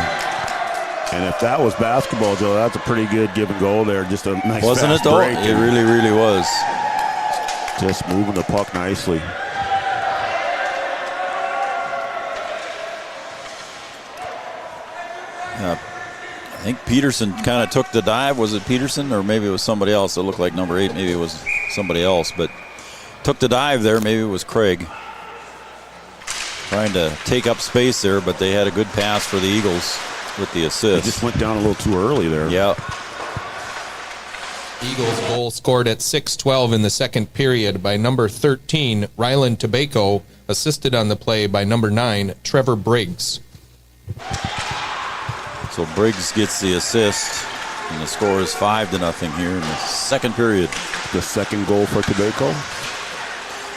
And if that was basketball, Joe, that's a pretty good give and goal there. Just a nice Wasn't it, though? break. It really, really was. Just moving the puck nicely. I think Peterson kind of took the dive. Was it Peterson or maybe it was somebody else? It looked like number 8. Maybe it was somebody else, but took the dive there. Maybe it was Craig. Trying to take up space there, but they had a good pass for the Eagles with the assist. They just went down a little too early there. Yeah. Eagles goal scored at 6:12 in the second period by number 13, Ryland Tobacco, assisted on the play by number 9, Trevor Briggs. So Briggs gets the assist, and the score is 5-0 here in the second period. The second goal for Tobacco?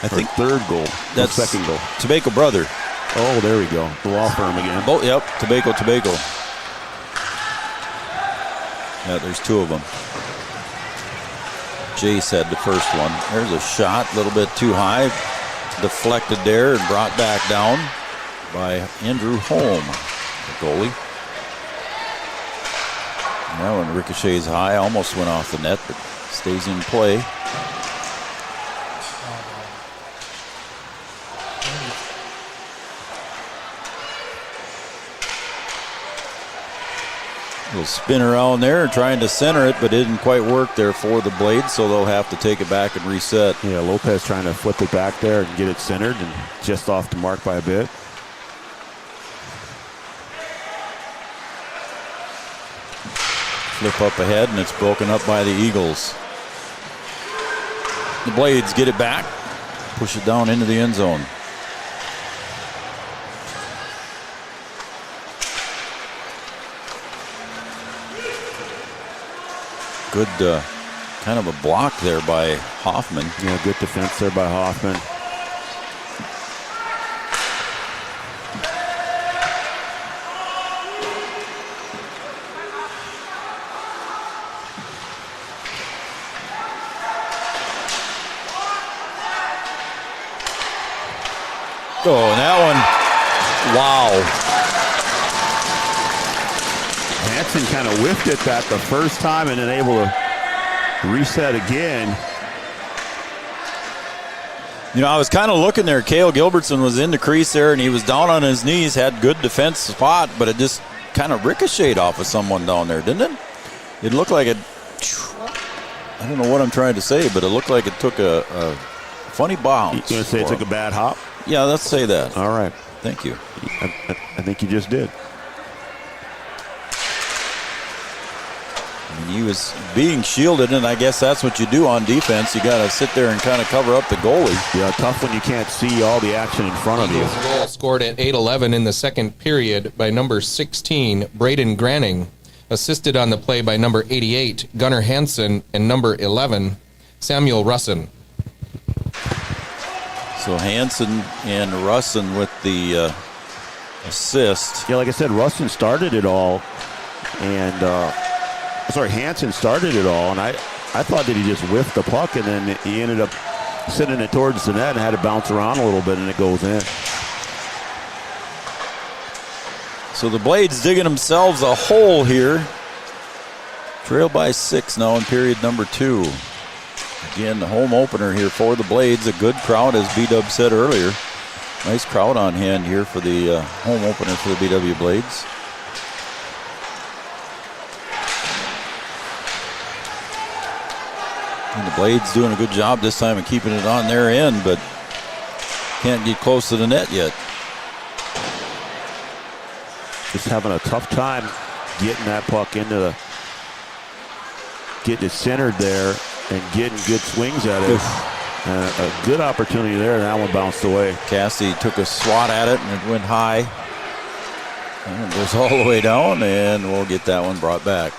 I think third goal. That's second goal. Tobacco brother. Oh, there we go. The law firm again. Oh, yep, Tobacco. Yeah, there's 2 of them. Jace had the first one. There's a shot, a little bit too high. Deflected there and brought back down by Andrew Holm, the goalie. That one ricochets high, almost went off the net, but stays in play. Little spin around there, trying to center it, but it didn't quite work there for the Blades, so they'll have to take it back and reset. Yeah, Lopez trying to flip it back there and get it centered and just off the mark by a bit. Flip up ahead, and it's broken up by the Eagles. The Blades get it back, push it down into the end zone. Kind of a block there by Hoffman. Yeah, good defense there by Hoffman. Oh, and that one, wow. Hansen kind of whiffed at that the first time and then able to reset again. You know, I was kind of looking there. Cale Gilbertson was in the crease there, and he was down on his knees, had good defense spot, but it just kind of ricocheted off of someone down there, didn't it? It looked like it, I don't know what I'm trying to say, but it looked like it took a funny bounce. You going to say it took a bad hop? Yeah, let's say that. All right. Thank you. I think you just did. And he was being shielded, and I guess that's what you do on defense. You got to sit there and kind of cover up the goalie. Yeah, tough when you can't see all the action in front of you. Goal scored at 8:11 in the second period by number 16, Braden Granning. Assisted on the play by number 88, Gunnar Hansen, and number 11, Samuel Russin. So Hansen and Russin with the assist. Yeah, like I said, Russin started it all, and Hansen started it all, and I thought that he just whiffed the puck, and then he ended up sending it towards the net and had to bounce around a little bit, and it goes in. So the Blades digging themselves a hole here. Trail by 6 now in period number 2. Again, the home opener here for the Blades. A good crowd, as B-Dub said earlier. Nice crowd on hand here for the home opener for the BW Blades. And the Blades doing a good job this time of keeping it on their end, but can't get close to the net yet. Just having a tough time getting that puck getting it centered there and getting good swings at it. A good opportunity there, and that one bounced away. Cassie took a swat at it, and it went high. And it goes all the way down, and we'll get that one brought back.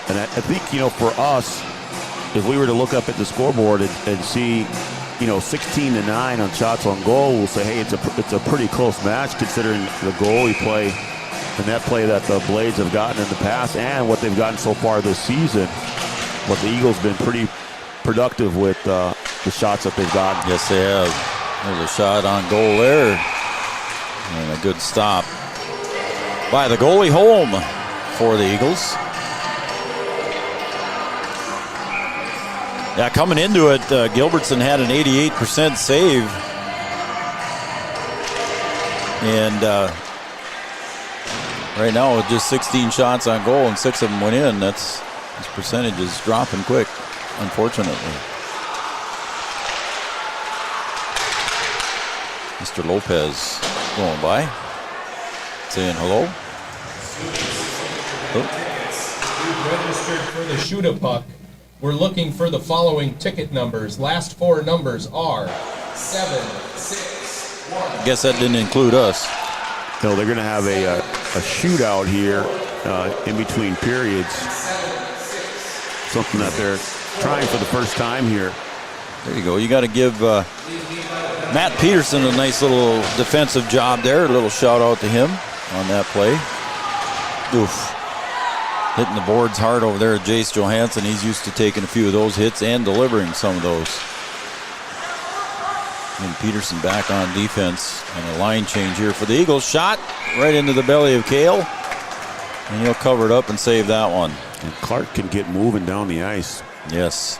And I think, for us, if we were to look up at the scoreboard and see, 16-9 on shots on goal, we'll say, hey, it's a pretty close match considering the goalie play and that play that the Blades have gotten in the past and what they've gotten so far this season. But the Eagles been pretty productive with the shots that they've gotten. Yes, they have. There's a shot on goal there. And a good stop by the goalie home for the Eagles. Yeah, coming into it, Gilbertson had an 88% save. And right now with just 16 shots on goal and 6 of them went in, his percentage is dropping quick, unfortunately. Mr. Lopez going by, saying hello. Oh. Registered for the shoot-a-puck. We're looking for the following ticket numbers. Last 4 numbers are 7, 6, 1. I guess that didn't include us. No, they're going to have a shootout here in between periods. Something that they're trying for the first time here. There you go. You got to give Matt Peterson a nice little defensive job there. A little shout out to him on that play. Oof. Hitting the boards hard over there at Jace Johansson. He's used to taking a few of those hits and delivering some of those. And Peterson back on defense, and a line change here for the Eagles. Shot right into the belly of Cale, and he'll cover it up and save that one. And Clark can get moving down the ice. Yes.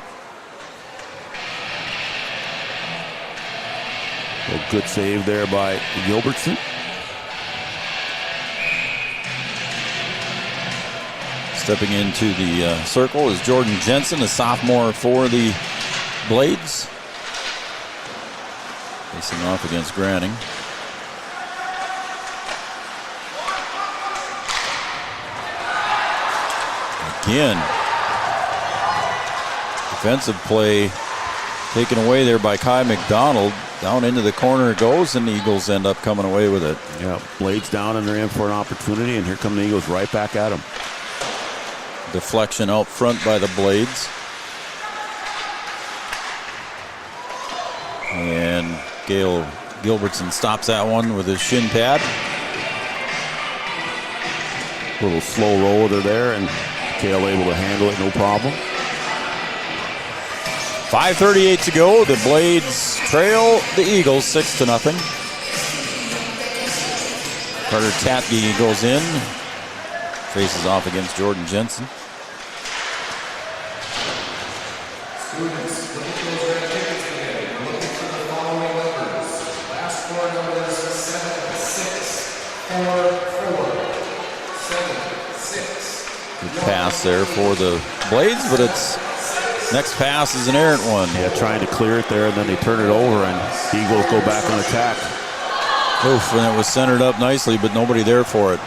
A good save there by Gilbertson. Stepping into the circle is Jordan Jensen, a sophomore for the Blades. Facing off against Granning. Again, defensive play taken away there by Kai McDonald. Down into the corner it goes, and the Eagles end up coming away with it. Yeah, Blades down, and they're in for an opportunity, and here come the Eagles right back at them. Deflection out front by the Blades. And Gail Gilbertson stops that one with his shin pad. A little slow roll with her there, and Gail able to handle it, no problem. 5:38 to go. The Blades trail the Eagles 6-0. Carter Tatke goes in. Faces off against Jordan Jensen. Students, look at those red tickets today. Look for the following numbers. Last four numbers 7, 6, 4, 4, 7, 6. Good pass there for the Blades, but it's next pass is an errant one. Yeah, trying to clear it there, and then they turn it over, and Eagles go back on attack. Oof, and it was centered up nicely, but nobody there for it.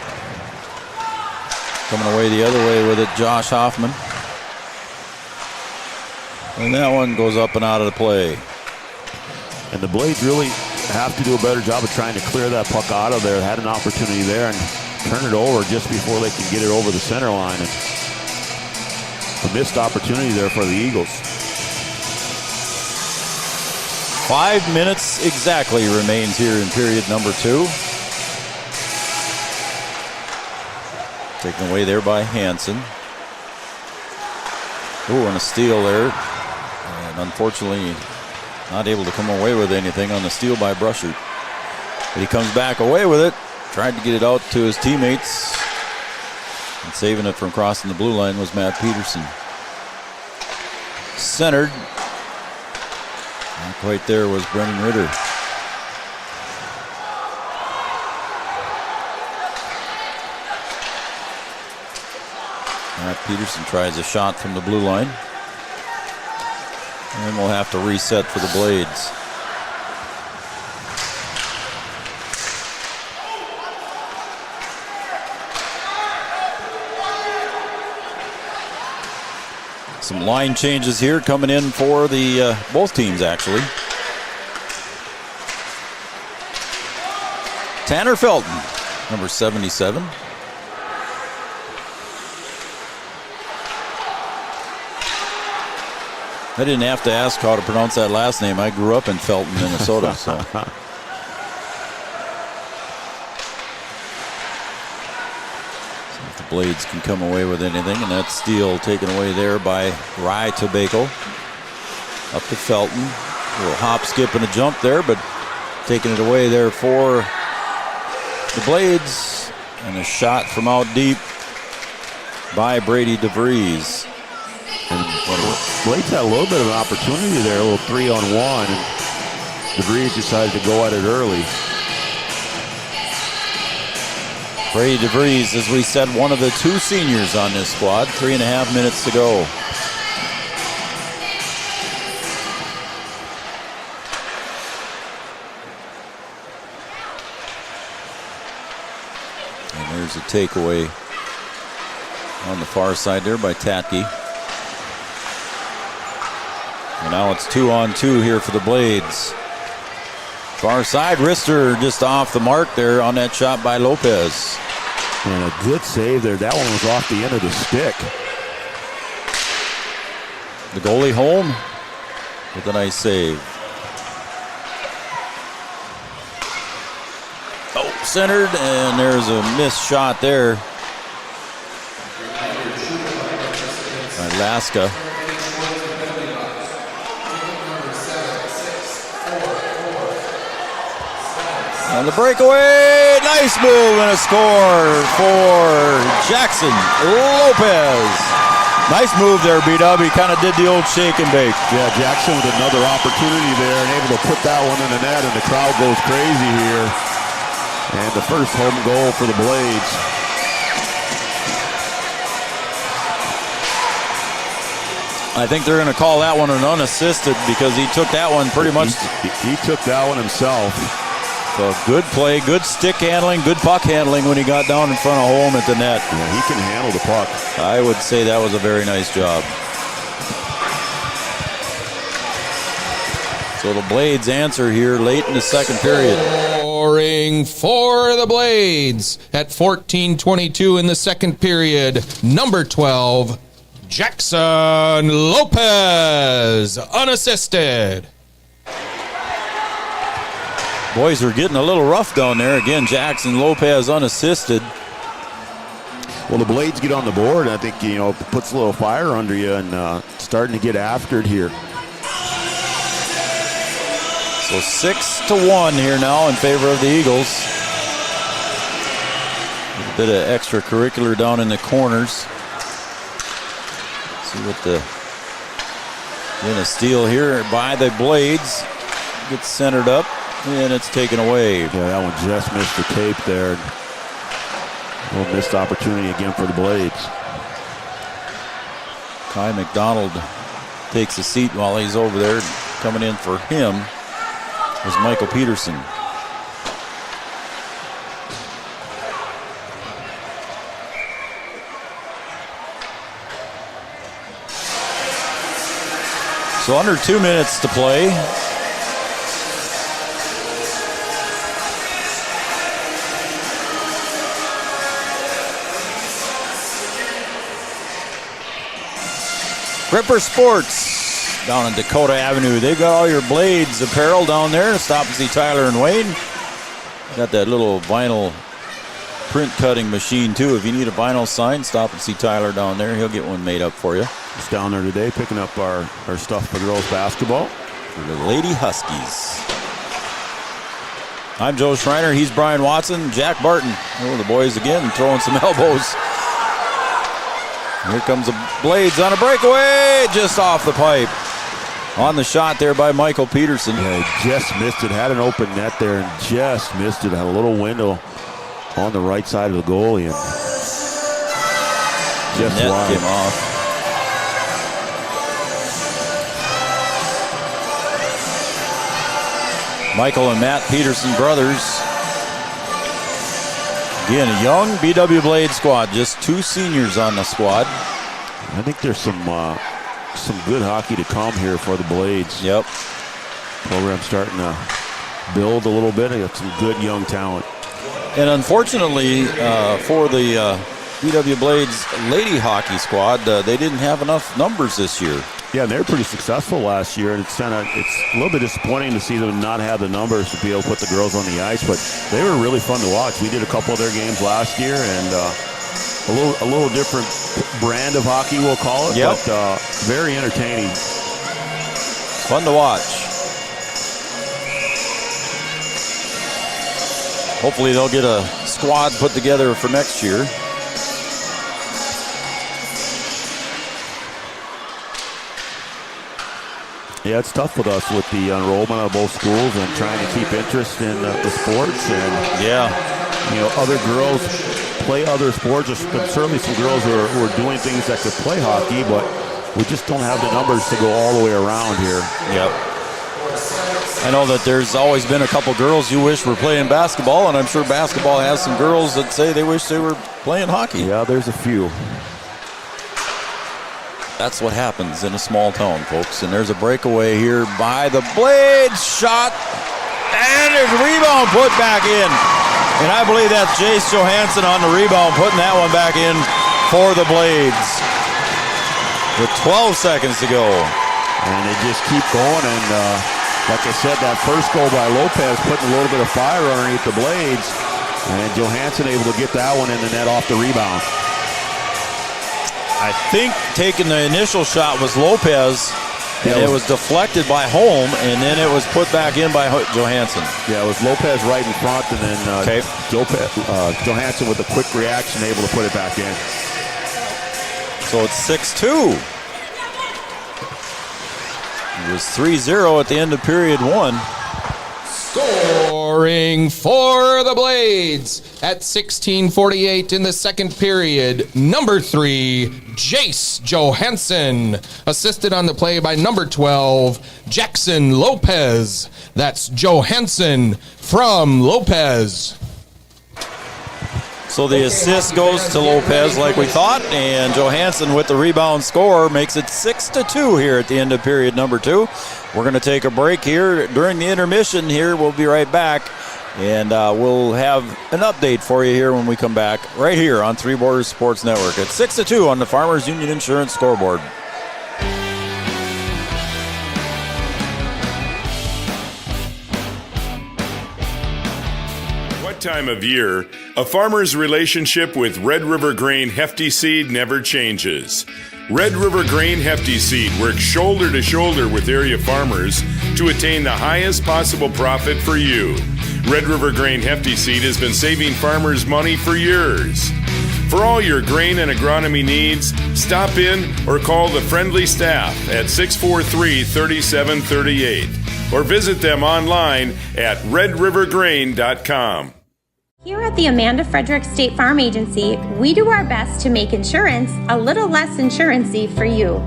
Coming away the other way with it, Josh Hoffman. And that one goes up and out of the play. And the Blades really have to do a better job of trying to clear that puck out of there. Had an opportunity there and turn it over just before they can get it over the center line. And a missed opportunity there for the Eagles. 5 minutes exactly remains here in period number 2. Taken away there by Hansen. Ooh, and a steal there. And unfortunately, not able to come away with anything on the steal by Brushert. But he comes back away with it. Tried to get it out to his teammates. And saving it from crossing the blue line was Matt Peterson. Centered. Not quite there was Brendan Ritter. Matt Peterson tries a shot from the blue line. And we'll have to reset for the Blades. Some line changes here coming in for the both teams, actually. Tanner Felton, number 77. I didn't have to ask how to pronounce that last name. I grew up in Felton, Minnesota. So. If the Blades can come away with anything, and that steal taken away there by Rye Tobacco. Up to Felton. A little hop, skip, and a jump there, but taking it away there for the Blades. And a shot from out deep by Brady DeVries. And Blades had a little bit of an opportunity there, a little 3-on-1, and DeVries decided to go at it early. Brady DeVries, as we said, one of the 2 seniors on this squad. 3.5 minutes to go. And there's a takeaway on the far side there by Tatke. And now it's 2-on-2 here for the Blades. Far side, Rister just off the mark there on that shot by Lopez. And a good save there. That one was off the end of the stick. The goalie home with a nice save. Oh, centered, and there's a missed shot there by Laska. And the breakaway, nice move and a score for Jackson Lopez. Nice move there, B-Dub. He kind of did the old shake and bake. Yeah, Jackson with another opportunity there and able to put that one in the net, and the crowd goes crazy here. And the first home goal for the Blades. I think they're going to call that one an unassisted because he took that one pretty much. He took that one himself. So good play, good stick handling, good puck handling when he got down in front of home at the net. Yeah, he can handle the puck. I would say that was a very nice job. So the Blades answer here late in the second period. Scoring for the Blades at 14:22 in the second period, number 12, Jackson Lopez, unassisted. Boys are getting a little rough down there. Again, Jackson Lopez unassisted. Well, the Blades get on the board. I think, it puts a little fire under you and starting to get after it here. So 6-1 here now in favor of the Eagles. A bit of extracurricular down in the corners. See what in a steal here by the Blades. Gets centered up and it's taken away. Yeah, that one just missed the tape there. A little missed opportunity again for the Blades. Kai McDonald takes a seat while he's over there. Coming in for him was Michael Peterson. So under 2 minutes to play. Ripper Sports down on Dakota Avenue. They've got all your Blades apparel down there. Stop and see Tyler and Wayne. Got that little vinyl print cutting machine too. If you need a vinyl sign, stop and see Tyler down there. He'll get one made up for you. Just down there today picking up our stuff for girls basketball. For the Lady Huskies. I'm Joe Schreiner. He's Brian Watson. Jack Barton. Oh, the boys again throwing some elbows. Here comes the Blades on a breakaway, just off the pipe. On the shot there by Michael Peterson. Yeah, he just missed it. Had an open net there and just missed it. Had a little window on the right side of the goalie and just net wide. Came off. Michael and Matt Peterson brothers. Again, a young BW Blade squad, just 2 seniors on the squad. I think there's some good hockey to come here for the Blades. Yep. Program's starting to build a little bit. They got some good young talent. And unfortunately for the BW Blades lady hockey squad, they didn't have enough numbers this year. Yeah, they were pretty successful last year, and it's a little bit disappointing to see them not have the numbers to be able to put the girls on the ice, but they were really fun to watch. We did a couple of their games last year, and a little different brand of hockey, we'll call it, yep. But very entertaining. Fun to watch. Hopefully they'll get a squad put together for next year. Yeah, it's tough with us with the enrollment of both schools and trying to keep interest in the sports. And, other girls play other sports. There's certainly some girls who are doing things that could play hockey, but we just don't have the numbers to go all the way around here. Yep. I know that there's always been a couple girls you wish were playing basketball, and I'm sure basketball has some girls that say they wish they were playing hockey. Yeah, there's a few. That's what happens in a small town, folks. And there's a breakaway here by the Blades. Shot. And there's a rebound put back in. And I believe that's Jace Johansson on the rebound, putting that one back in for the Blades. With 12 seconds to go. And they just keep going. And like I said, that first goal by Lopez putting a little bit of fire underneath the Blades. And Johansson able to get that one in the net off the rebound. I think taking the initial shot was Lopez, and it was deflected by Holm, and then it was put back in by Johansson. Yeah, it was Lopez right in front, and then Johansson with a quick reaction able to put it back in. So it's 6-2. It was 3-0 at the end of period 1. Scoring for the Blades at 16:48 in the second period. Number 3, Jace Johansson. Assisted on the play by number 12, Jackson Lopez. That's Johansson from Lopez. So the assist goes to Lopez like we thought, and Johansson with the rebound score makes it 6-2 here at the end of period number 2. We're going to take a break here during the intermission here. We'll be right back And we'll have an update for you here when we come back, right here on Three Borders Sports Network at 6-2 on the Farmers Union Insurance scoreboard. What time of year, a farmer's relationship with Red River Grain Hefty Seed never changes. Red River Grain Hefty Seed works shoulder to shoulder with area farmers to attain the highest possible profit for you. Red River Grain Hefty Seed has been saving farmers money for years. For all your grain and agronomy needs, stop in or call the friendly staff at 643-3738 or visit them online at redrivergrain.com. Here at the Amanda Frederick State Farm Agency, we do our best to make insurance a little less insurance-y for you.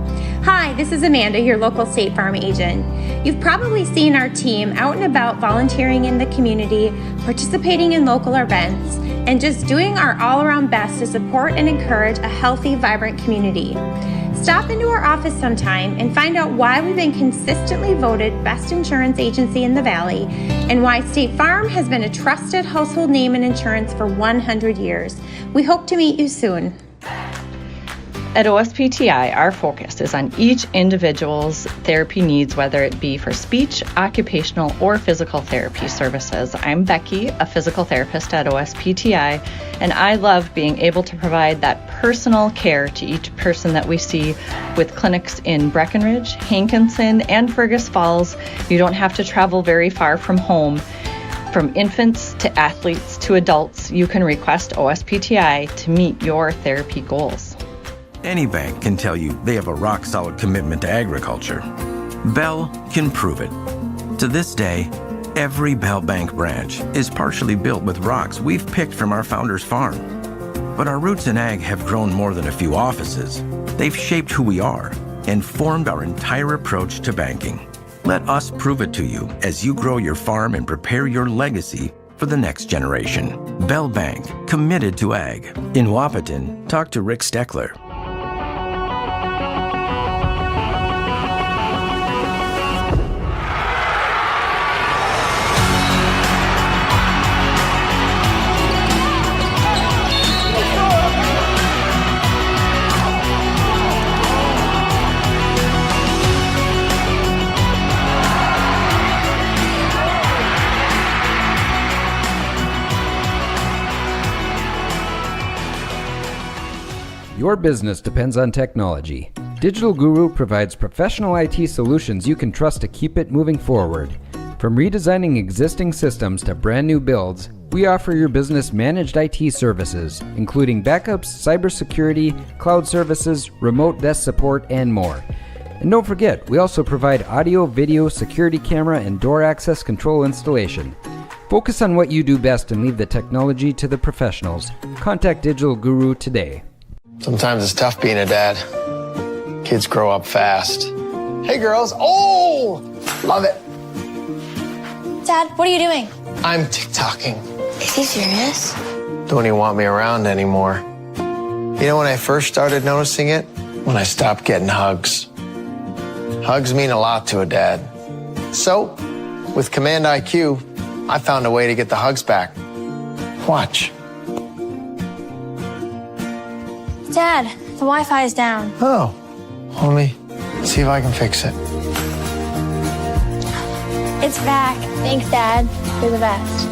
Hi, this is Amanda, your local State Farm agent. You've probably seen our team out and about volunteering in the community, participating in local events, and just doing our all-around best to support and encourage a healthy, vibrant community. Stop into our office sometime and find out why we've been consistently voted best insurance agency in the Valley and why State Farm has been a trusted household name in insurance for 100 years. We hope to meet you soon. At OSPTI, our focus is on each individual's therapy needs, whether it be for speech, occupational, or physical therapy services. I'm Becky, a physical therapist at OSPTI, and I love being able to provide that personal care to each person that we see with clinics in Breckenridge, Hankinson, and Fergus Falls. You don't have to travel very far from home. From infants to athletes to adults, you can request OSPTI to meet your therapy goals. Any bank can tell you they have a rock-solid commitment to agriculture. Bell can prove it. To this day, every Bell Bank branch is partially built with rocks we've picked from our founder's farm. But our roots in ag have grown more than a few offices. They've shaped who we are and formed our entire approach to banking. Let us prove it to you as you grow your farm and prepare your legacy for the next generation. Bell Bank, committed to ag. In Wahpeton, talk to Rick Steckler. Your business depends on technology. Digital Guru provides professional IT solutions you can trust to keep it moving forward. From redesigning existing systems to brand new builds, we offer your business managed IT services, including backups, cybersecurity, cloud services, remote desk support, and more. And don't forget, we also provide audio, video, security camera, and door access control installation. Focus on what you do best and leave the technology to the professionals. Contact Digital Guru today. Sometimes it's tough being a dad. Kids grow up fast. Hey girls, oh, love it. Dad, what are you doing? I'm TikToking. Is he serious? Don't even want me around anymore. You know when I first started noticing it? When I stopped getting hugs. Hugs mean a lot to a dad. So, with Command IQ, I found a way to get the hugs back. Watch. Dad, the Wi-Fi is down. Oh, let me see if I can fix it. It's back. Thanks, Dad. You're the best.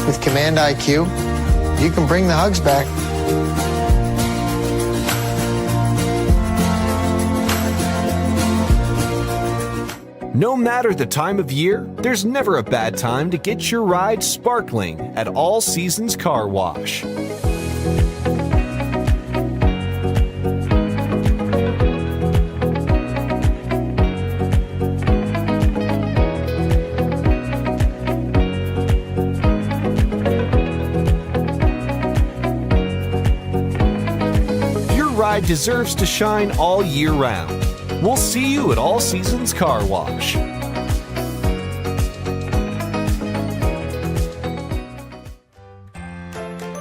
With Command IQ, you can bring the hugs back. No matter the time of year, there's never a bad time to get your ride sparkling at All Seasons Car Wash. Deserves to shine all year round. We'll see you at All Seasons Car Wash.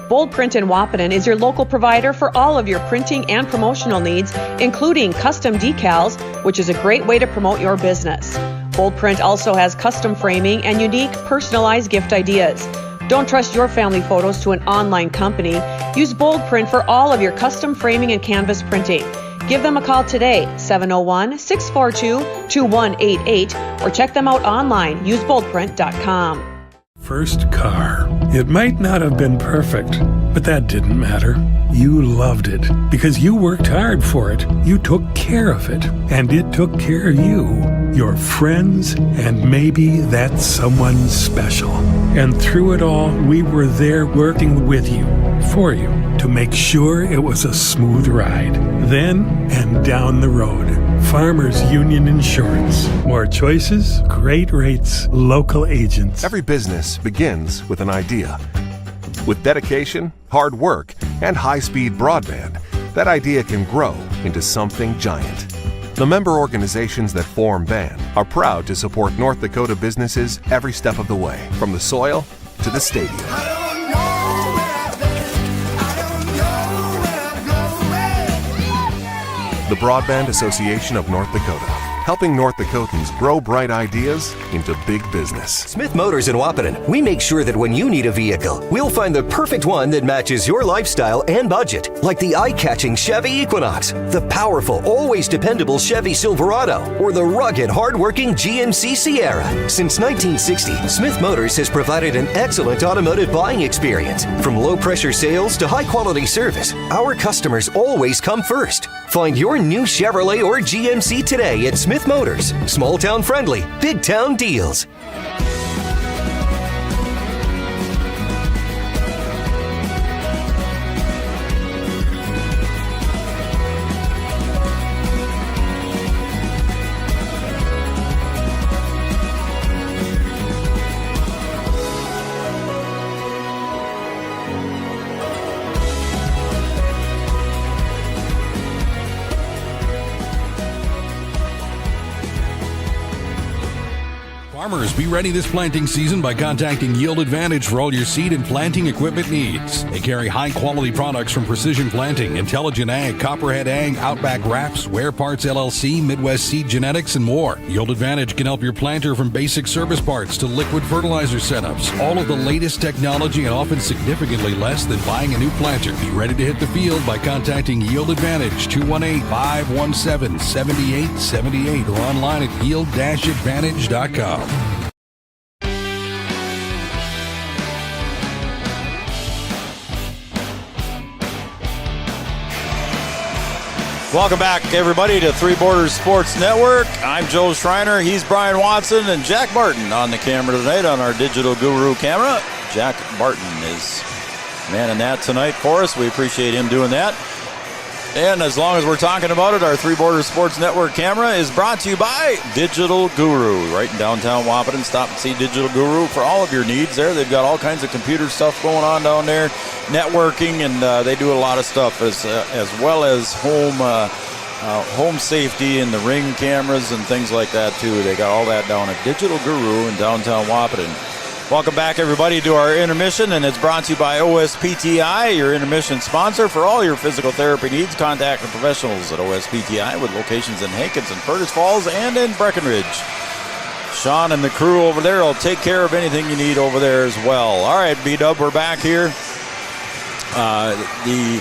Bold Print in Wahpeton is your local provider for all of your printing and promotional needs, including custom decals, which is a great way to promote your business. Boldprint also has custom framing and unique, personalized gift ideas. Don't trust your family photos to an online company. Use Boldprint for all of your custom framing and canvas printing. Give them a call today, 701-642-2188, or check them out online. Use boldprint.com. First car. It might not have been perfect, but that didn't matter. You loved it because you worked hard for it. You took care of it, and it took care of you, your friends, and maybe that someone special. And through it all, we were there working with you, for you, to make sure it was a smooth ride. Then and down the road. Farmers Union Insurance. More choices, great rates, local agents. Every business begins with an idea. With dedication, hard work, and high-speed broadband, that idea can grow into something giant. The member organizations that form BAN are proud to support North Dakota businesses every step of the way, from the soil to the stadium. The Broadband Association of North Dakota, helping North Dakotans grow bright ideas into big business. Smith Motors in Wahpeton, we make sure that when you need a vehicle, we'll find the perfect one that matches your lifestyle and budget. Like the eye-catching Chevy Equinox, the powerful, always dependable Chevy Silverado, or the rugged, hard-working GMC Sierra. Since 1960, Smith Motors has provided an excellent automotive buying experience. From low-pressure sales to high-quality service, our customers always come first. Find your new Chevrolet or GMC today at Smith Motors. Small town friendly, big town deals. Farmers, be ready this planting season by contacting Yield Advantage for all your seed and planting equipment needs. They carry high-quality products from Precision Planting, Intelligent Ag, Copperhead Ag, Outback Wraps, Ware Parts LLC, Midwest Seed Genetics, and more. Yield Advantage can help your planter from basic service parts to liquid fertilizer setups. All of the latest technology and often significantly less than buying a new planter. Be ready to hit the field by contacting Yield Advantage, 218-517-7878, or online at yield-advantage.com. Welcome back, everybody, to Three Borders Sports Network. I'm Joe Schreiner. He's Brian Watson, and Jack Barton on the camera tonight on our Digital Guru camera. Jack Barton is manning that tonight for us. We appreciate him doing that. And as long as we're talking about it, our Three Borders Sports Network camera is brought to you by Digital Guru, right in downtown Wahpeton. Stop and see Digital Guru for all of your needs there. They've got all kinds of computer stuff going on down there, networking, and they do a lot of stuff as well as home safety and the Ring cameras and things like that too. They got all that down at Digital Guru in downtown Wahpeton. Welcome back, everybody, to our intermission, and it's brought to you by OSPTI, your intermission sponsor. For all your physical therapy needs, contact the professionals at OSPTI with locations in Hankins and Fergus Falls and in Breckenridge. Sean and the crew over there will take care of anything you need over there as well. All right, B-Dub, we're back here. The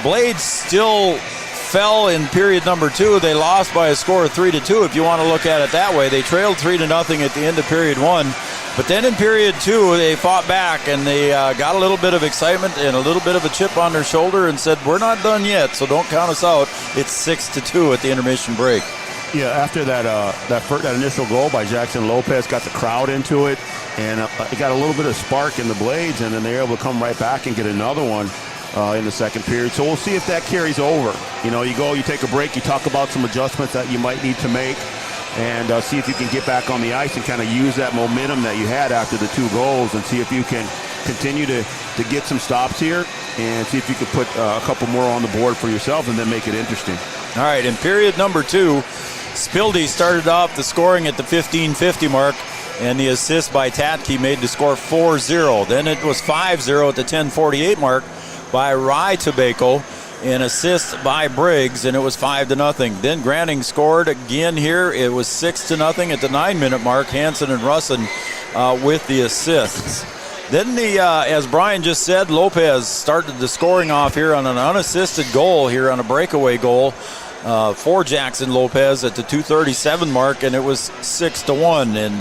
Blades still fell in period number 2. They lost by a score of 3-2, if you want to look at it that way. They trailed 3-0 at the end of period 1. But then in period 2, they fought back, and they got a little bit of excitement and a little bit of a chip on their shoulder and said, we're not done yet, so don't count us out. It's 6-2 at the intermission break. Yeah, after that initial goal by Jackson Lopez, got the crowd into it, and it got a little bit of spark in the Blades, and then they were able to come right back and get another one in the second period. So we'll see if that carries over. You know, you take a break, you talk about some adjustments that you might need to make, and see if you can get back on the ice and kind of use that momentum that you had after the 2 goals, and see if you can continue to get some stops here and see if you could put a couple more on the board for yourself and then make it interesting. All right, in period number 2, Spildy started off the scoring at the 15:50 mark, and the assist by Tatke made the score 4-0. Then it was 5-0 at the 10:48 mark by Rye Tobacco. An assist by Briggs, and it was 5-0. Then Granting scored again here. It was 6-0 at the 9-minute mark. Hansen and Russin with the assists. Then as Brian just said, Lopez started the scoring off here on an unassisted goal here on a breakaway goal for Jackson Lopez at the 2:37 mark, and it was 6-1. And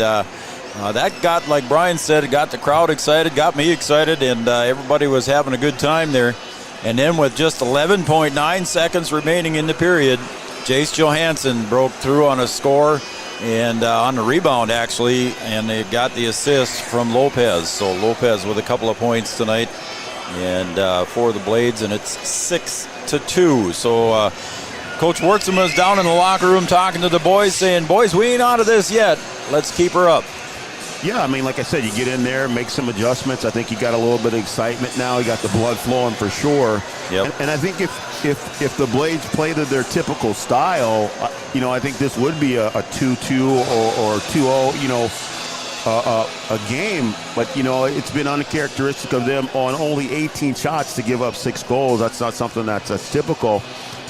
that got, like Brian said, it got the crowd excited, got me excited, and everybody was having a good time there. And then with just 11.9 seconds remaining in the period, Jace Johansson broke through on a score and on the rebound, actually, and they got the assist from Lopez. So Lopez with a couple of points tonight and for the Blades, and it's 6-2. So Coach Wurtzman is down in the locker room talking to the boys, saying, boys, we ain't out of this yet. Let's keep her up. Yeah, I mean, like I said, you get in there, make some adjustments. I think you got a little bit of excitement now. You got the blood flowing for sure. Yep. And I think if the Blades play to their typical style, I think this would be a 2-2 or 2-0, a game. But, it's been uncharacteristic of them on only 18 shots to give up 6 goals. That's not something that's typical.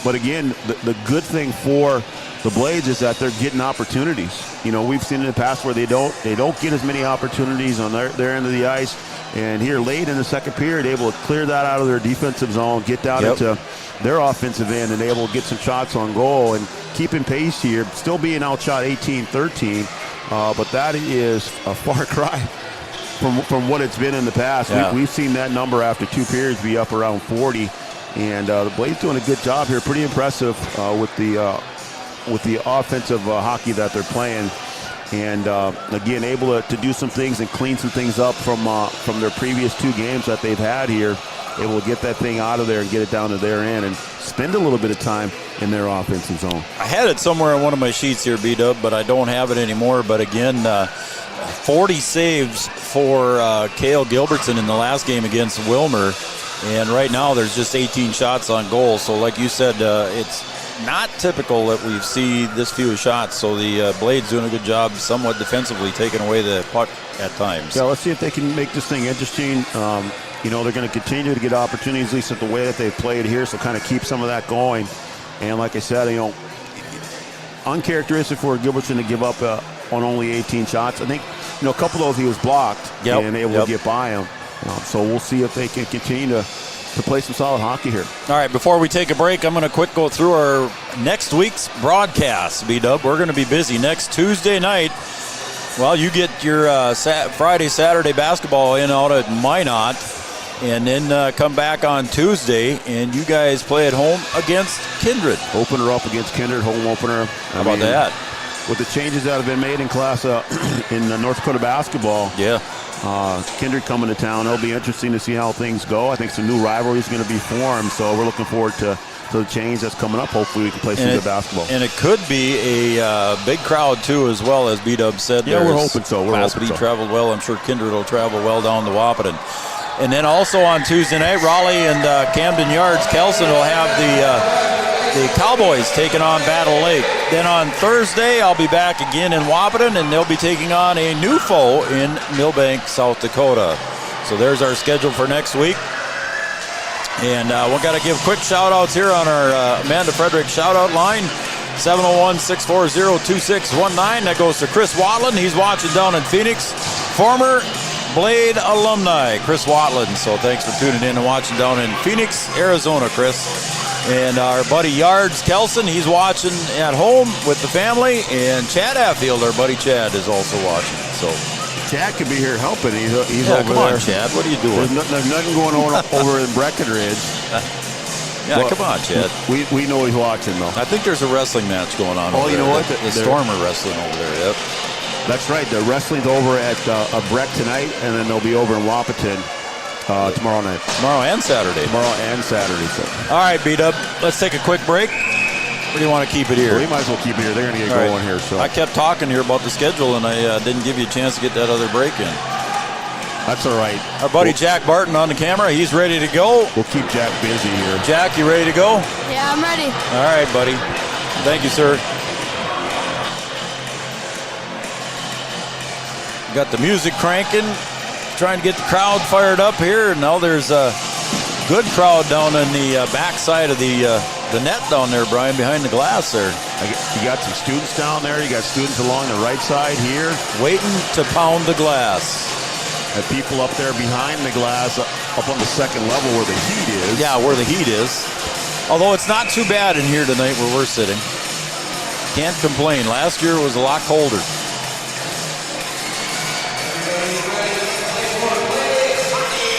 But, again, the good thing for the Blades is that they're getting opportunities. We've seen in the past where they don't get as many opportunities on their end of the ice. And here late in the second period, able to clear that out of their defensive zone, get down into their offensive end, and able to get some shots on goal and keeping pace here, still being outshot 18-13. But that is a far cry from what it's been in the past. Yeah. We've seen that number after 2 periods be up around 40. And the Blades doing a good job here. Pretty impressive with the offensive hockey that they're playing. And, again, able to do some things and clean some things up from their previous 2 games that they've had here. Able to get that thing out of there and get it down to their end and spend a little bit of time in their offensive zone. I had it somewhere on one of my sheets here, B-Dub, but I don't have it anymore. But, again, 40 saves for Cale Gilbertson in the last game against Wilmer. And right now there's just 18 shots on goal. So, like you said, it's not typical that we see this few shots, so the Blades doing a good job somewhat defensively taking away the puck at times. Yeah, let's see if they can make this thing interesting. They're going to continue to get opportunities, at least at the way that they've played here, so kind of keep some of that going. And like I said, uncharacteristic for Gilbertson to give up on only 18 shots. I think, a couple of those he was blocked and able to get by him. So we'll see if they can continue to play some solid hockey here. All right, before we take a break, I'm going to quick go through our next week's broadcast, B-Dub. We're going to be busy next Tuesday night. Well, you get your Friday, Saturday basketball in out at Minot, and then come back on Tuesday, and you guys play at home against Kindred. Opener up against Kindred, home opener. How about that? With the changes that have been made in class in North Dakota basketball. Yeah. Kindred coming to town. It'll be interesting to see how things go. I think some new rivalries are going to be formed, so we're looking forward to the change that's coming up. Hopefully we can play some good basketball. And it could be a big crowd, too, as well, as B-Dub said. Yeah, we're hoping so. Class B traveled well. I'm sure Kindred will travel well down to Wahpeton. And then also on Tuesday night, Raleigh and Camden Yards, Kelson will have the Cowboys taking on Battle Lake. Then on Thursday, I'll be back again in Wahpeton, and they'll be taking on a new foe in Millbank, South Dakota. So there's our schedule for next week. And we've got to give quick shout-outs here on our Amanda Frederick shout-out line, 701-640-2619. That goes to Chris Watland. He's watching down in Phoenix. Former Blade alumni, Chris Watland. So thanks for tuning in and watching down in Phoenix, Arizona, Chris. And our buddy Yards Kelson, he's watching at home with the family. And Chad Hatfield, our buddy Chad, is also watching. So Chad could be here helping. He's yeah, over come on, there. Chad. What are you doing? There's nothing going on over in Breckenridge. Yeah, come on, Chad. We know he's watching, though. I think there's a wrestling match going on over you know there. what? The Stormer wrestling over there, yep. That's right. The wrestling's over at Breck tonight, and then they'll be over in Wahpeton tomorrow night. Tomorrow and Saturday. So. All right, B-Dub, let's take a quick break. Or do you want to keep it here? Well, we might as well keep it here. They're going to get going here. So I kept talking here about the schedule, and I didn't give you a chance to get that other break in. That's all right. Our buddy Jack Barton on the camera. He's ready to go. We'll keep Jack busy here. Jack, you ready to go? Yeah, I'm ready. All right, buddy. Thank you, sir. Got the music cranking, trying to get the crowd fired up here. And now there's Good crowd down on the backside of the net down there, Brian, behind the glass there. You got some students down there. You got students along the right side here. Waiting to pound the glass. And people up there behind the glass, up on the second level where the heat is. Yeah, where the heat is. Although it's not too bad in here tonight where we're sitting. Can't complain. Last year it was a lot colder.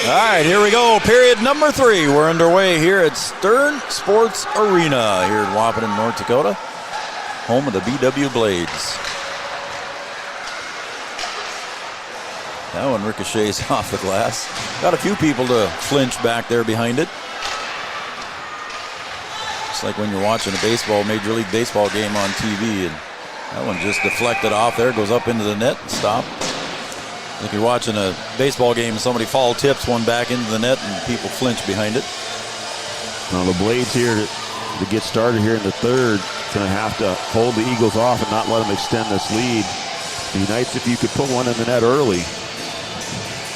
All right, here we go. Period number 3. We're underway here at Stern Sports Arena here in Wahpeton, North Dakota, home of the BW Blades. That one ricochets off the glass. Got a few people to flinch back there behind it. It's like when you're watching a Major League Baseball game on TV, and that one just deflected off there, goes up into the net and stopped. Like you're watching a baseball game and somebody foul tips one back into the net and people flinch behind it. Now the Blades here to get started here in the third, going to have to hold the Eagles off and not let them extend this lead. It'd be nice if you could put one in the net early.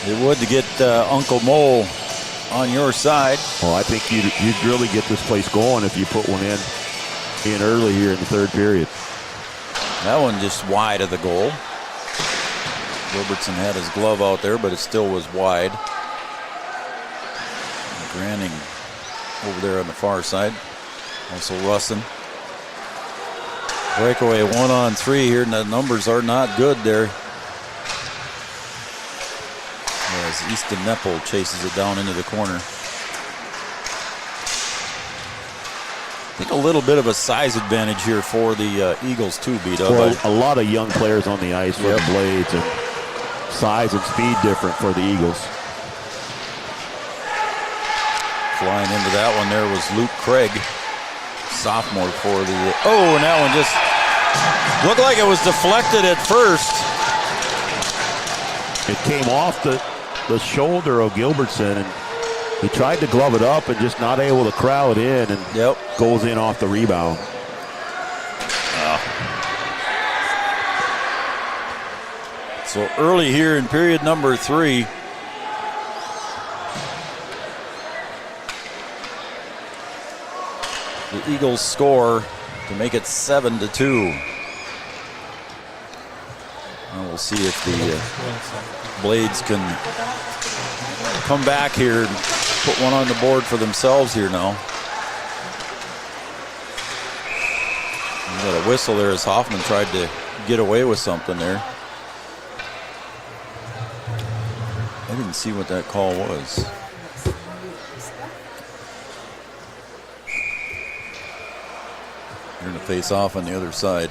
It would to get Uncle Mo on your side. Well, I think you'd really get this place going if you put one in early here in the third period. That one just wide of the goal. Gilbertson had his glove out there, but it still was wide. Granning over there on the far side. Also Russin. Breakaway 1-on-3 here, and the numbers are not good there. As Easton Nepple chases it down into the corner. I think a little bit of a size advantage here for the Eagles too, B-Dub. Well, a lot of young players on the ice for the Blades, and size and speed different for the Eagles. Flying into that one there was Luke Craig, sophomore for the... Oh, and that one just looked like it was deflected at first. It came off the shoulder of Gilbertson, and he tried to glove it up and just not able to crowd in, and goes in off the rebound. So early here in period number 3. The Eagles score to make it 7-2. And we'll see if the Blades can come back here and put one on the board for themselves here now. We got a whistle there as Hoffman tried to get away with something there. I didn't see what that call was. They're going to face off on the other side.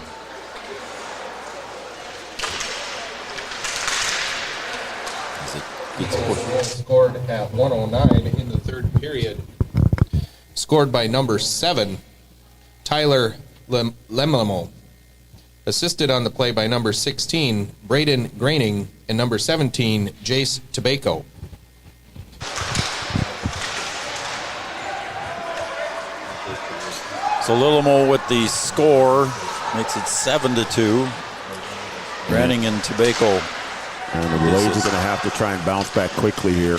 Scored at 1:09 in the third period. Scored by number 7, Tyler Lemlemo. Assisted on the play by number 16, Braden Graining, and number 17, Jace Tobacco. So Lillimo with the score makes it 7-2. Graining and Tobacco. And the Blades are going to have to try and bounce back quickly here.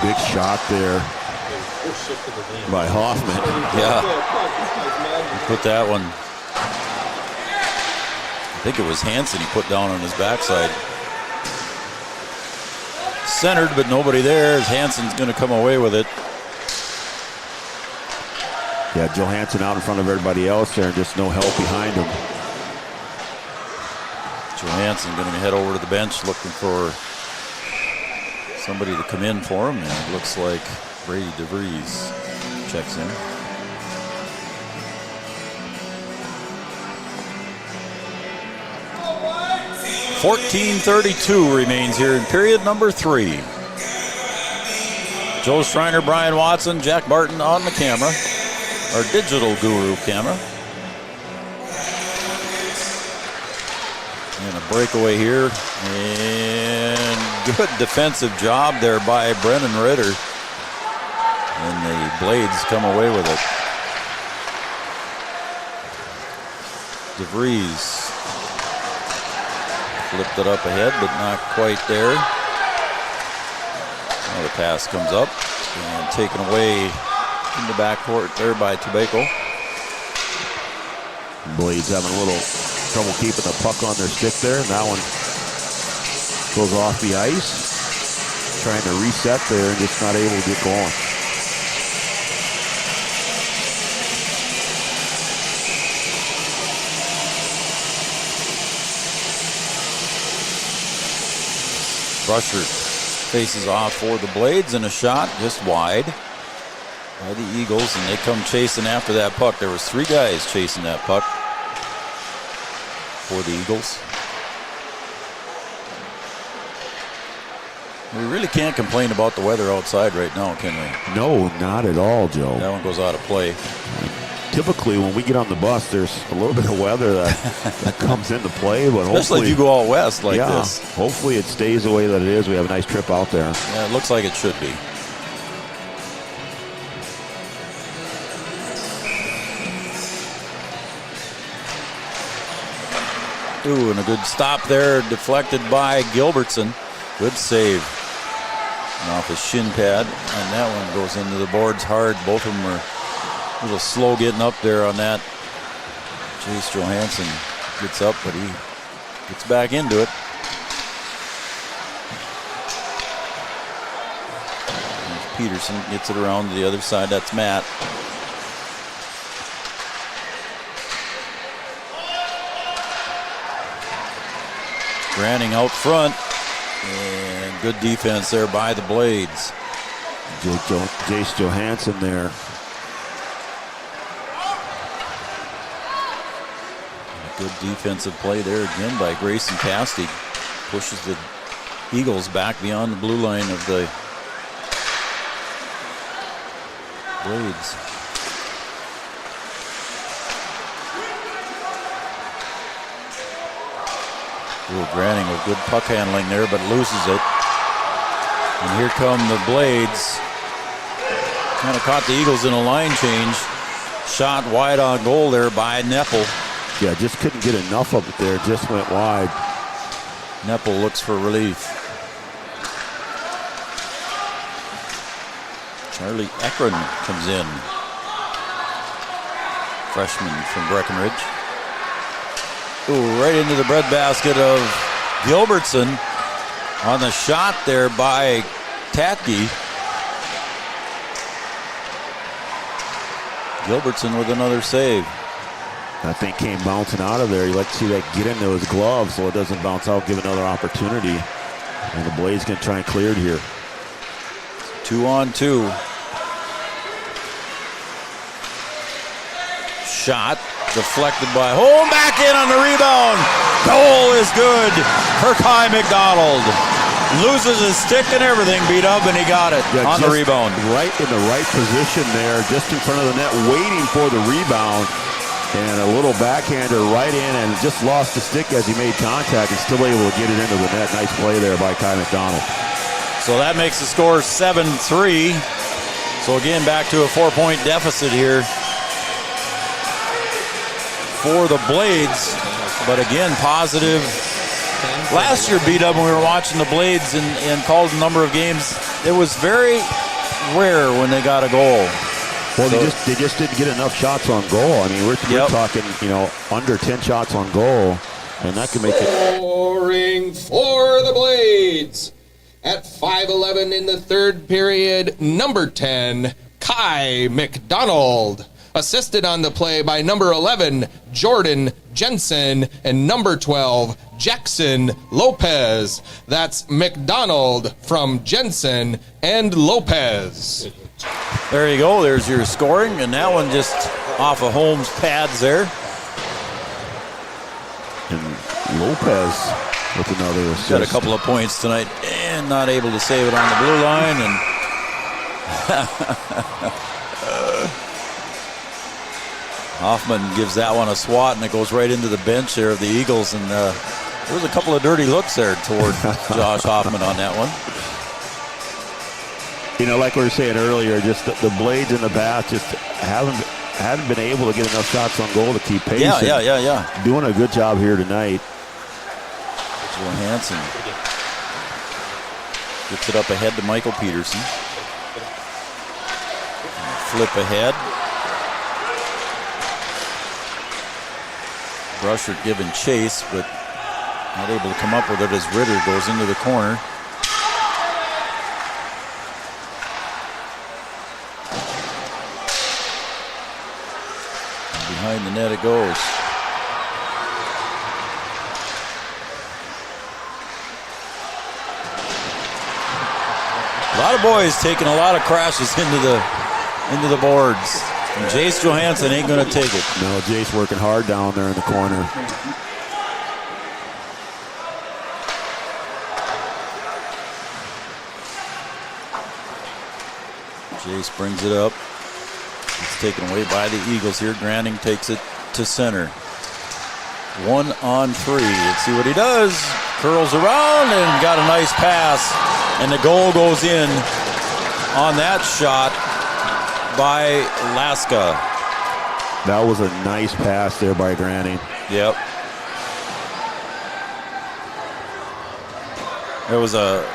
Big shot there by Hoffman. Yeah. He put that one. I think it was Hansen he put down on his backside. Centered, but nobody there. Hansen's going to come away with it. Yeah, Johansson out in front of everybody else there, and just no help behind him. Johansson going to head over to the bench looking for somebody to come in for him. And it looks like Brady DeVries checks in. .14:32 remains here in period number 3. Joe Schreiner, Brian Watson, Jack Barton on the camera. Our digital guru camera. And a breakaway here. And good defensive job there by Brennan Ritter. And the Blades come away with it. DeVries flipped it up ahead, but not quite there. pass comes up and taken away in the backcourt there by Tobacco. Blades having a little trouble keeping the puck on their stick there. And that one goes off the ice. Trying to reset there and just not able to get going. Brusher faces off for the Blades, and a shot just wide by the Eagles, and they come chasing after that puck. There was 3 guys chasing that puck for the Eagles. We really can't complain about the weather outside right now, can we? No, not at all, Joe. That one goes out of play. Typically, when we get on the bus, there's a little bit of weather that comes into play, but especially if you go out west like this. Hopefully it stays the way that it is. We have a nice trip out there. Yeah, it looks like it should be. Ooh, and a good stop there, deflected by Gilbertson. Good save. And off his shin pad, and that one goes into the boards hard. Both of them are a little slow getting up there on that. Jace Johansson gets up, but he gets back into it. And Peterson gets it around to the other side. That's Matt. Granning out front, and good defense there by the Blades. Jace Johansson there. Good defensive play there again by Grayson Castig. Pushes the Eagles back beyond the blue line of the Blades. Ooh, Granning with good puck handling there, but loses it. And here come the Blades. Kind of caught the Eagles in a line change. Shot wide on goal there by Neppel. Yeah, just couldn't get enough of it there. Just went wide. Neppel looks for relief. Charlie Ekron comes in. Freshman from Breckenridge. Ooh, right into the breadbasket of Gilbertson on the shot there by Tatke. Gilbertson with another save. That thing came bouncing out of there. You like to see that get into his glove so it doesn't bounce out, give another opportunity. And the Blades can try and clear it here. 2-on-2. Shot deflected by Holm, back in on the rebound. Goal is good for Kai McDonald. Loses his stick and everything, beat up, and he got it on the rebound. Right in the right position there, just in front of the net, waiting for the rebound. And a little backhander right in, and just lost the stick as he made contact and still able to get it into the net. Nice play there by Kai McDonald. So that makes the score 7-3. So again, back to a 4-point deficit here for the Blades. But again, positive. Last year beat up when we were watching the Blades and called a number of games. It was very rare when they got a goal. Well, so they just didn't get enough shots on goal. I mean, we're talking, under 10 shots on goal, and that can make it. Scoring for the Blades at 5:11 in the third period. Number 10, Kai McDonald, assisted on the play by number 11, Jordan Jensen, and number 12, Jackson Lopez. That's McDonald from Jensen and Lopez. There you go. There's your scoring, and that one just off of Holmes' pads there. And Lopez with another assist. Got a couple of points tonight, and not able to save it on the blue line. And Hoffman gives that one a swat, and it goes right into the bench there of the Eagles. And there was a couple of dirty looks there toward Josh Hoffman on that one. Like we were saying earlier, just the Blades in the past just haven't been able to get enough shots on goal to keep pace. Yeah. Doing a good job here tonight. Johansson Gets it up ahead to Michael Peterson. Flip ahead. Brusher giving chase, but not able to come up with it as Ritter goes into the corner. And behind the net it goes. A lot of boys taking a lot of crashes into the boards. And Jace Johansson ain't going to take it. No, Jace working hard down there in the corner. Jace brings it up. It's taken away by the Eagles here. Granning takes it to center. 1-on-3. Let's see what he does. Curls around and got a nice pass. And the goal goes in on that shot by Laska. That was a nice pass there by Granning. Yep. It was a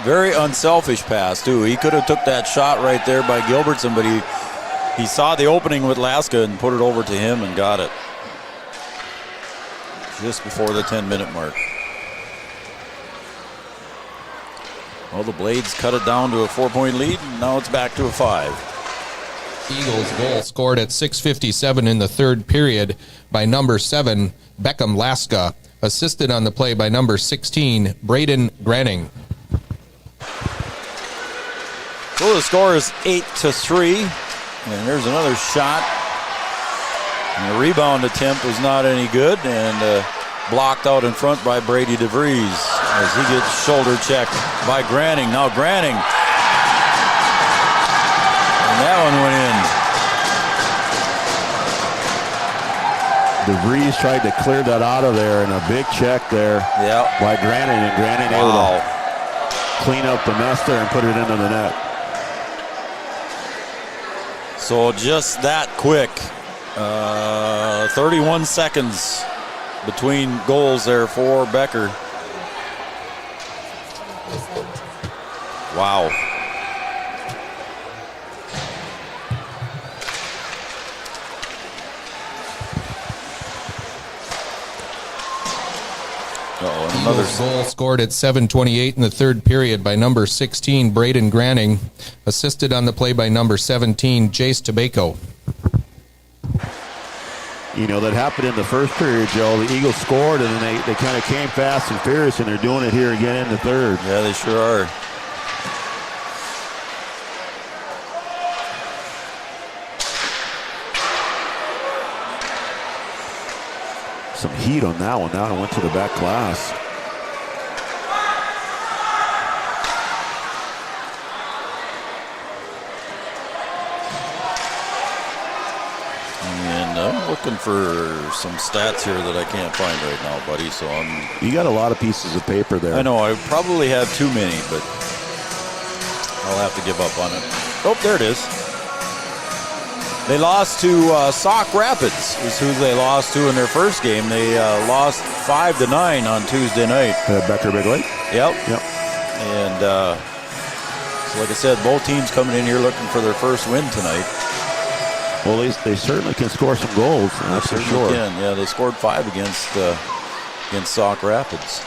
very unselfish pass, too. He could have took that shot right there by Gilbertson, but he saw the opening with Laska and put it over to him and got it. Just before the 10-minute mark. Well, the Blades cut it down to a 4-point lead, and now it's back to a 5. Eagles goal scored at 6:57 in the third period by number 7, Beckham Laska, assisted on the play by number 16, Braden Granning. So the score is 8-3, and there's another shot. And the rebound attempt was not any good, and blocked out in front by Brady DeVries as he gets shoulder checked by Granning. Now Granning. And that one went in. DeVries tried to clear that out of there, and a big check there by Granning, and Granning able to clean up the mess there and put it into the net. So just that quick. 31 seconds between goals there for Becker. Wow. Another goal scored at 7:28 in the third period by number 16, Braden Granning, assisted on the play by number 17, Jace Tobacco. You know, that happened in the first period, Joe. The Eagles scored, and then they kind of came fast and furious, and they're doing it here again in the third. Yeah, they sure are. Some heat on that one. Now it went to the back glass. And I'm looking for some stats here that I can't find right now, buddy. So You got a lot of pieces of paper there. I know. I probably have too many, but I'll have to give up on it. Oh, there it is. They lost to Sauk Rapids, is who they lost to in their first game. They lost 5-9 on Tuesday night. Becker Big Lake? Yep. And so like I said, both teams coming in here looking for their first win tonight. Well, they certainly can score some goals, that's for sure. Can. Yeah, they scored 5 against Sauk Rapids.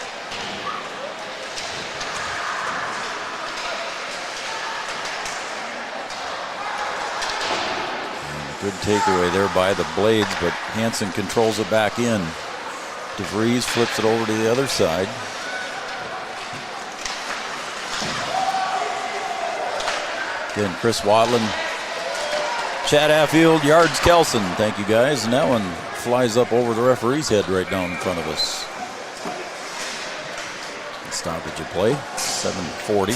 Good takeaway there by the Blades, but Hansen controls it back in. DeVries flips it over to the other side. Again, Chris Wadlin, Chad Affield, Yards Kelson. Thank you, guys. And that one flies up over the referee's head right down in front of us. Stoppage of play, 7:40.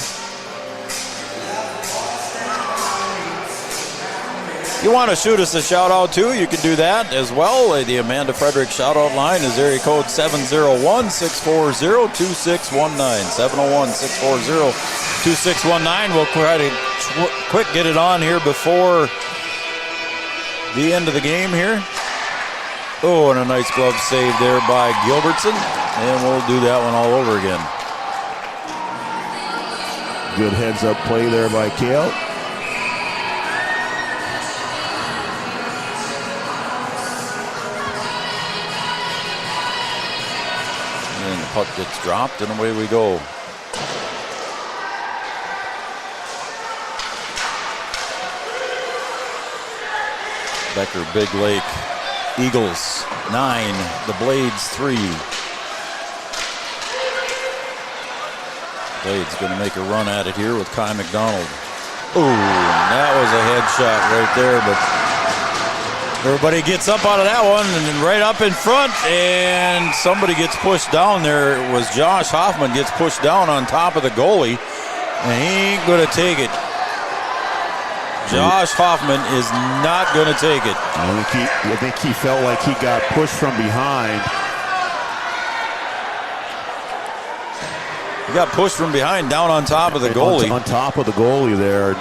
If you want to shoot us a shout out too, you can do that as well. The Amanda Frederick shout out line is area code 701-640-2619. 701-640-2619. We'll try to quick get it on here before the end of the game here. Oh, and a nice glove save there by Gilbertson. And we'll do that one all over again. Good heads-up play there by Kale. And the puck gets dropped, and away we go. Becker, Big Lake, Eagles 9, the Blades 3. Blades going to make a run at it here with Kai McDonald. Ooh, that was a headshot right there, but everybody gets up out of that one and then right up in front, and somebody gets pushed down there. It was Josh Hoffman gets pushed down on top of the goalie, and he ain't going to take it. Josh Hoffman is not going to take it. I think he felt like he got pushed from behind. He got pushed from behind down on top of the goalie. On top of the goalie there.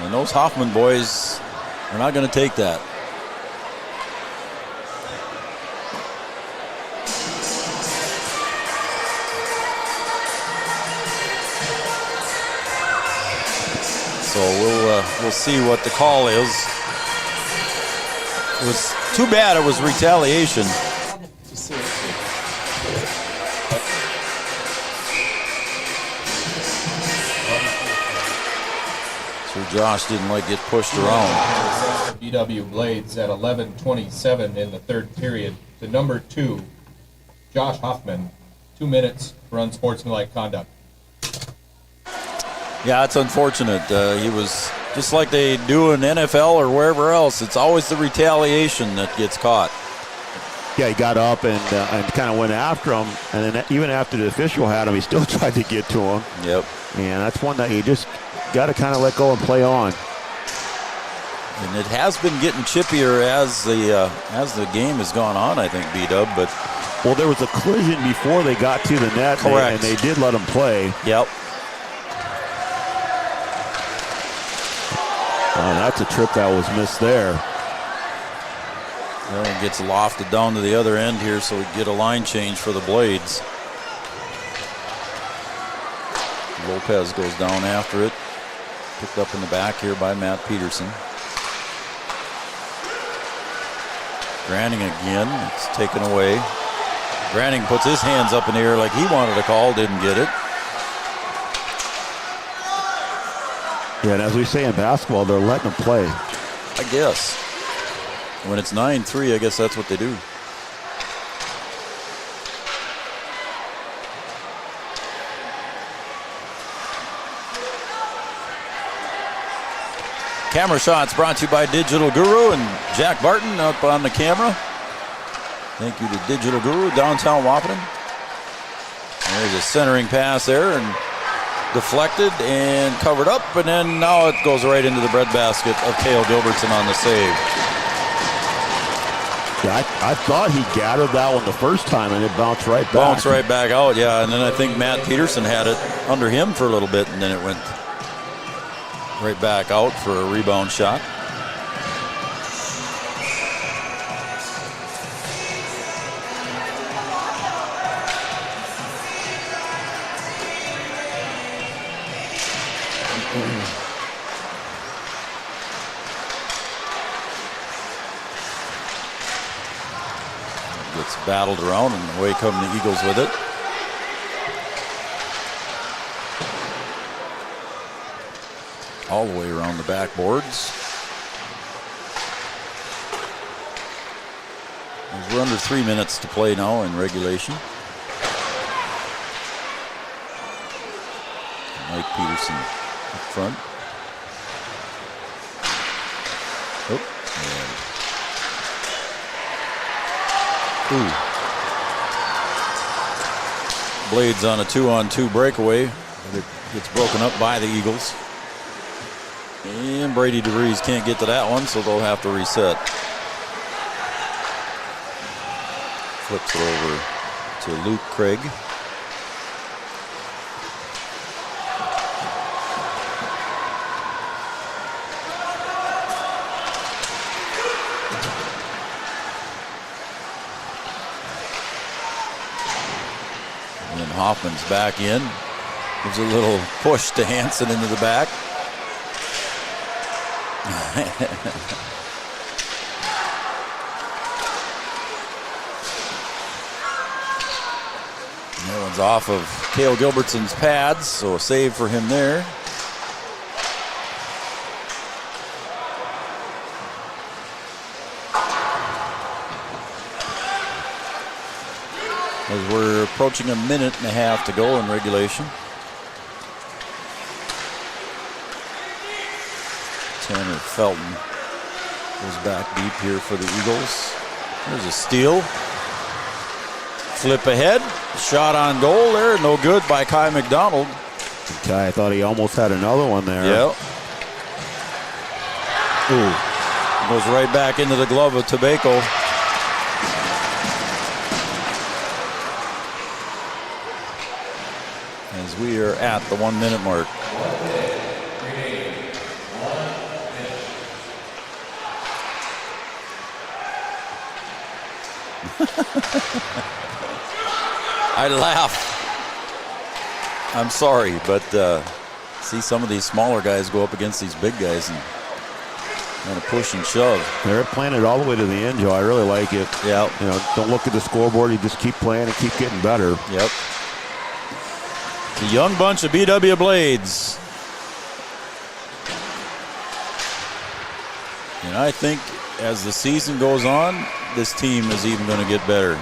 And those Hoffman boys are not going to take that. So we'll see what the call is. It was too bad it was retaliation. So Josh didn't get pushed around. BW Blades at 11:27 in the third period to number 2, Josh Hoffman. 2 minutes for unsportsmanlike conduct. Yeah, it's unfortunate. He was just like they do in NFL or wherever else. It's always the retaliation that gets caught. Yeah, he got up and kind of went after him, and then even after the official had him, he still tried to get to him. Yep. And that's one that you just got to kind of let go and play on. And it has been getting chippier as the game has gone on, I think, B-Dub. But well, there was a collision before they got to the net. Correct. And they did let him play. Yep. Oh, that's a trip that was missed there. Well, it gets lofted down to the other end here, so we get a line change for the Blades. Lopez goes down after it. Picked up in the back here by Matt Peterson. Granning again. It's taken away. Granning puts his hands up in the air like he wanted a call, didn't get it. Yeah, and as we say in basketball, they're letting them play. I guess. When it's 9-3, I guess that's what they do. Camera shots brought to you by Digital Guru and Jack Barton up on the camera. Thank you to Digital Guru, downtown Wahpeton. There's a centering pass there and deflected and covered up, and then now it goes right into the breadbasket of Cale Gilbertson on the save. Yeah, I thought he gathered that one the first time and it bounced right back. Bounced right back out, yeah. And then I think Matt Peterson had it under him for a little bit, and then it went right back out for a rebound shot. Gets battled around, and away come the Eagles with it. All the way around the backboards. We're under 3 minutes to play now in regulation. Mike Peterson up front. Ooh. Blades on a 2-on-2 breakaway. It gets broken up by the Eagles. And Brady DeVries can't get to that one, so they'll have to reset. Flips it over to Luke Craig. Hoffman's back in. Gives a little push to Hansen into the back. That one's off of Cale Gilbertson's pads, so a save for him there. As we're approaching a minute and a half to go in regulation. Tanner Felton goes back deep here for the Eagles. There's a steal. Flip ahead. Shot on goal there. No good by Kai McDonald. Kai, I thought he almost had another one there. Yep. Ooh. Goes right back into the glove of Tobacco. As we are at the 1 minute mark. I laugh. I'm sorry, but see some of these smaller guys go up against these big guys and kind of push and shove. They're playing it all the way to the end, Joe. I really like it. Yeah. You know, don't look at the scoreboard. You just keep playing and keep getting better. Yep. The young bunch of BW Blades. And I think as the season goes on, this team is even going to get better.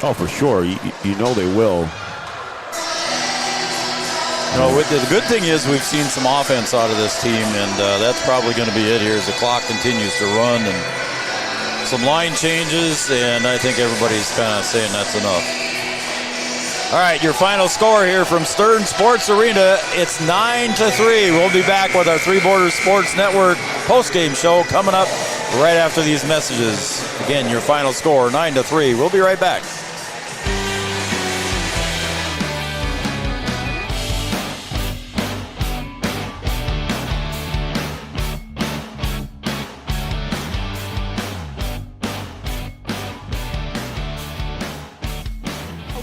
Oh, for sure. You know they will. No, the good thing is we've seen some offense out of this team, and that's probably going to be it here as the clock continues to run and some line changes, and I think everybody's kind of saying that's enough. All right, your final score here from Stern Sports Arena. It's 9-3. We'll be back with our Three Borders Sports Network postgame show coming up right after these messages. Again, your final score, 9-3. We'll be right back.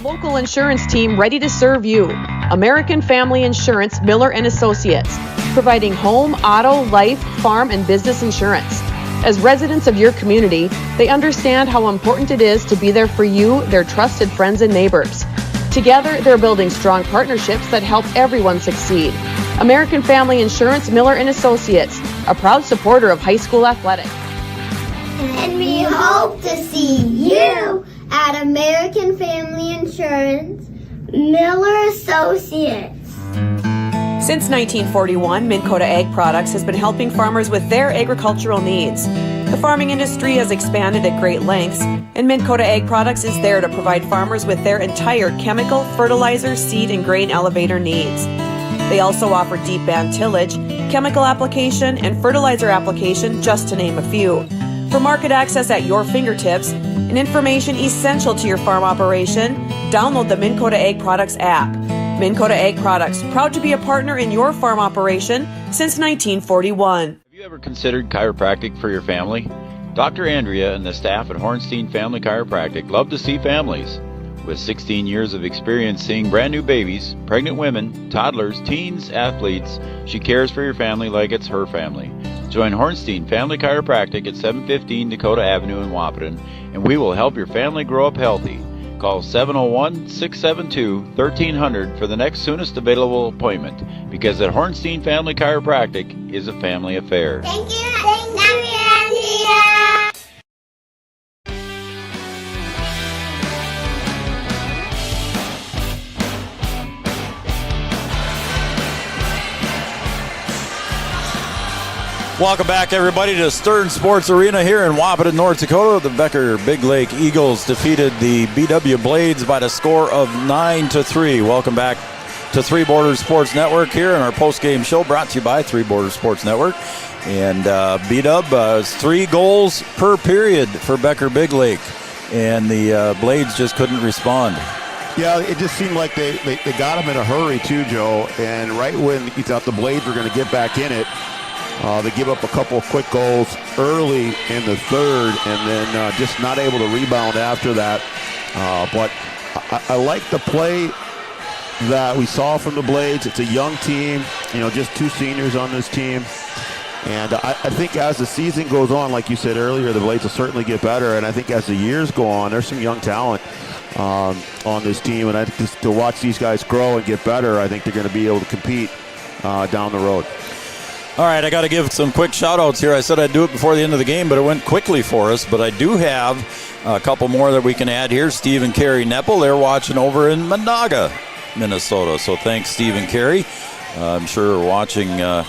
Local insurance team ready to serve you. American Family Insurance, Miller & Associates, providing home, auto, life, farm, and business insurance. As residents of your community, they understand how important it is to be there for you, their trusted friends and neighbors. Together, they're building strong partnerships that help everyone succeed. American Family Insurance, Miller & Associates, a proud supporter of high school athletics. And we hope to see you at American Family Insurance, Miller Associates. Since 1941, Minn Kota Ag Products has been helping farmers with their agricultural needs. The farming industry has expanded at great lengths, and Minn Kota Ag Products is there to provide farmers with their entire chemical, fertilizer, seed, and grain elevator needs. They also offer deep band tillage, chemical application, and fertilizer application, just to name a few. For market access at your fingertips and information essential to your farm operation, download the Minn Kota Ag Products app. Minn Kota Ag Products, proud to be a partner in your farm operation since 1941. Have you ever considered chiropractic for your family? Dr. Andrea and the staff at Hornstein Family Chiropractic love to see families. With 16 years of experience seeing brand new babies, pregnant women, toddlers, teens, athletes, she cares for your family like it's her family. Join Hornstein Family Chiropractic at 715 Dakota Avenue in Wahpeton, and we will help your family grow up healthy. Call 701-672-1300 for the next soonest available appointment, because at Hornstein Family Chiropractic is a family affair. Thank you, Andrea. Welcome back, everybody, to Stern Sports Arena here in Wahpeton, North Dakota. The Becker Big Lake Eagles defeated the BW Blades by the score of 9-3. Welcome back to Three Borders Sports Network here in our post-game show, brought to you by Three Borders Sports Network. And BW, 3 goals per period for Becker Big Lake, and the Blades just couldn't respond. Yeah, it just seemed like they got them in a hurry too, Joe. And right when you thought the Blades were going to get back in it, they give up a couple of quick goals early in the third, and then just not able to rebound after that. But I like the play that we saw from the Blades. It's a young team, just 2 seniors on this team. And I think as the season goes on, like you said earlier, the Blades will certainly get better. And I think as the years go on, there's some young talent on this team. And I think just to watch these guys grow and get better, I think they're going to be able to compete down the road. All right, I got to give some quick shout-outs here. I said I'd do it before the end of the game, but it went quickly for us. But I do have a couple more that we can add here. Steve and Carrie Neppel, they're watching over in Monaga, Minnesota. So thanks, Steve and Carrie. I'm sure we're watching, I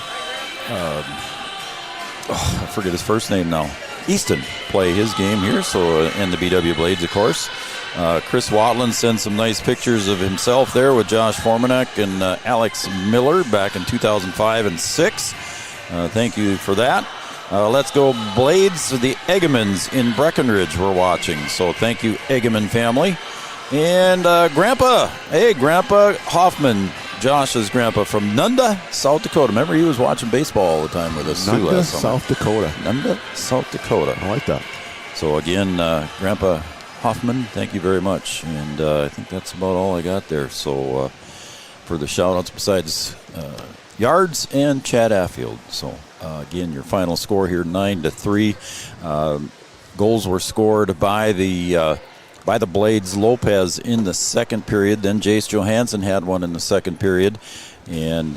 forget his first name now, Easton play his game here. So and the BW Blades, of course. Chris Watland sends some nice pictures of himself there with Josh Formanek and Alex Miller back in 2005 and 6. Thank you for that. Let's go Blades, the Eggemans in Breckenridge we're watching. So thank you, Eggeman family. And Grandpa Hoffman, Josh's grandpa from Nunda, South Dakota. Remember, he was watching baseball all the time with us too last summer. South Dakota. Nunda, South Dakota. I like that. So again, Grandpa Hoffman, thank you very much. And I think that's about all I got there. So for the shout-outs besides Yards and Chad Affield. So again, your final score here, 9-3. Goals were scored by the Blades. Lopez in the second period. Then Jace Johansson had one in the second period. And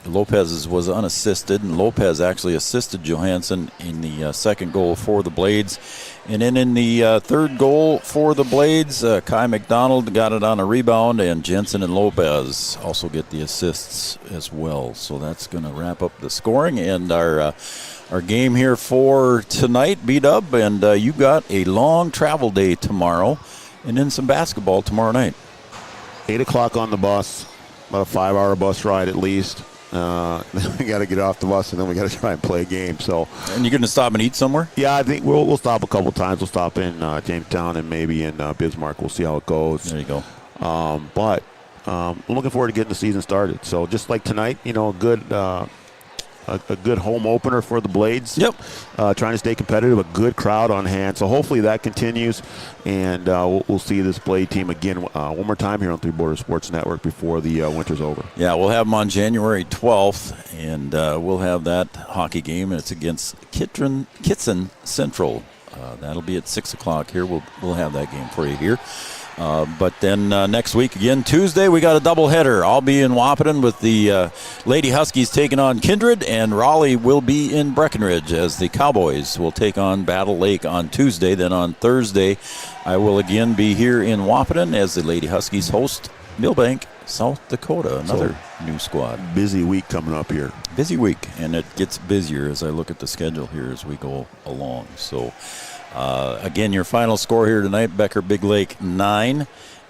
Lopez was unassisted. And Lopez actually assisted Johansson in the second goal for the Blades. And then in the third goal for the Blades, Kai McDonald got it on a rebound, and Jensen and Lopez also get the assists as well. So that's going to wrap up the scoring and our game here for tonight, B-Dub. And you got a long travel day tomorrow, and then some basketball tomorrow night. 8 o'clock on the bus, about a 5-hour bus ride at least. Then we got to get off the bus, and then we got to try and play a game. So, and you're going to stop and eat somewhere? Yeah, I think we'll stop a couple times. We'll stop in Jamestown and maybe in Bismarck. We'll see how it goes. There you go. But I'm looking forward to getting the season started. So just like tonight, a good home opener for the Blades. Yep. Trying to stay competitive, a good crowd on hand. So hopefully that continues, and we'll see this Blade team again one more time here on Three Borders Sports Network before the winter's over. Yeah, we'll have them on January 12th, and we'll have that hockey game, and it's against Kitson Central. That'll be at 6 o'clock here. We'll have that game for you here. But then next week, again, Tuesday, we got a doubleheader. I'll be in Wahpeton with the Lady Huskies taking on Kindred, and Raleigh will be in Breckenridge as the Cowboys will take on Battle Lake on Tuesday. Then on Thursday, I will again be here in Wahpeton as the Lady Huskies host Millbank, South Dakota, another new squad. Busy week coming up here. Busy week, and it gets busier as I look at the schedule here as we go along. So, again, your final score here tonight, Becker Big Lake 9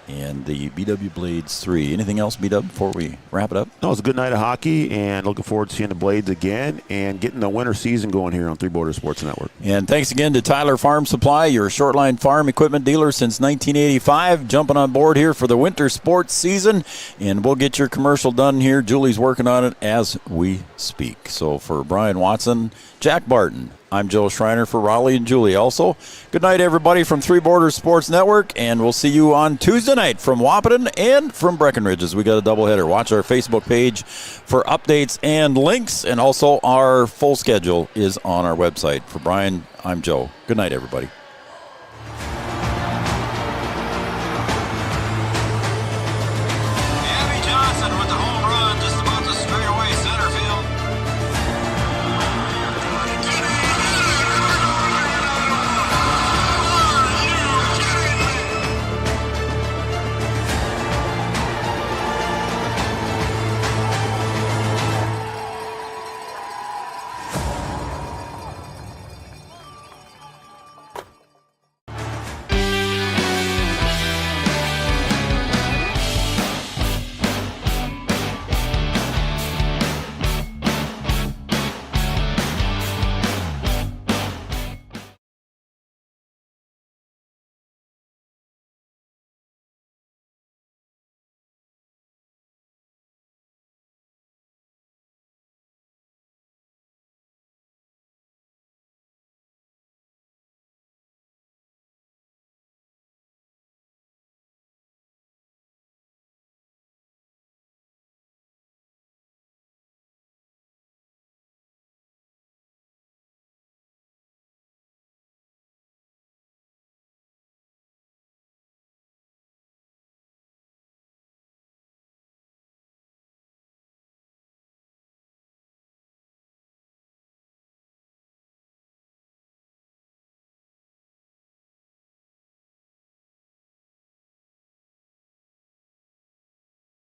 and the BW Blades 3. Anything else, B-Dub, before we wrap it up? No, it's a good night of hockey, and looking forward to seeing the Blades again and getting the winter season going here on Three Borders Sports Network. And thanks again to Tyler Farm Supply, your shortline farm equipment dealer since 1985, jumping on board here for the winter sports season, and we'll get your commercial done here. Julie's working on it as we speak. So for Brian Watson, Jack Barton, I'm Joe Schreiner for Raleigh and Julie also. Good night, everybody, from Three Borders Sports Network, and we'll see you on Tuesday night from Wahpeton and from Breckenridge as we got a doubleheader. Watch our Facebook page for updates and links, and also our full schedule is on our website. For Brian, I'm Joe. Good night, everybody.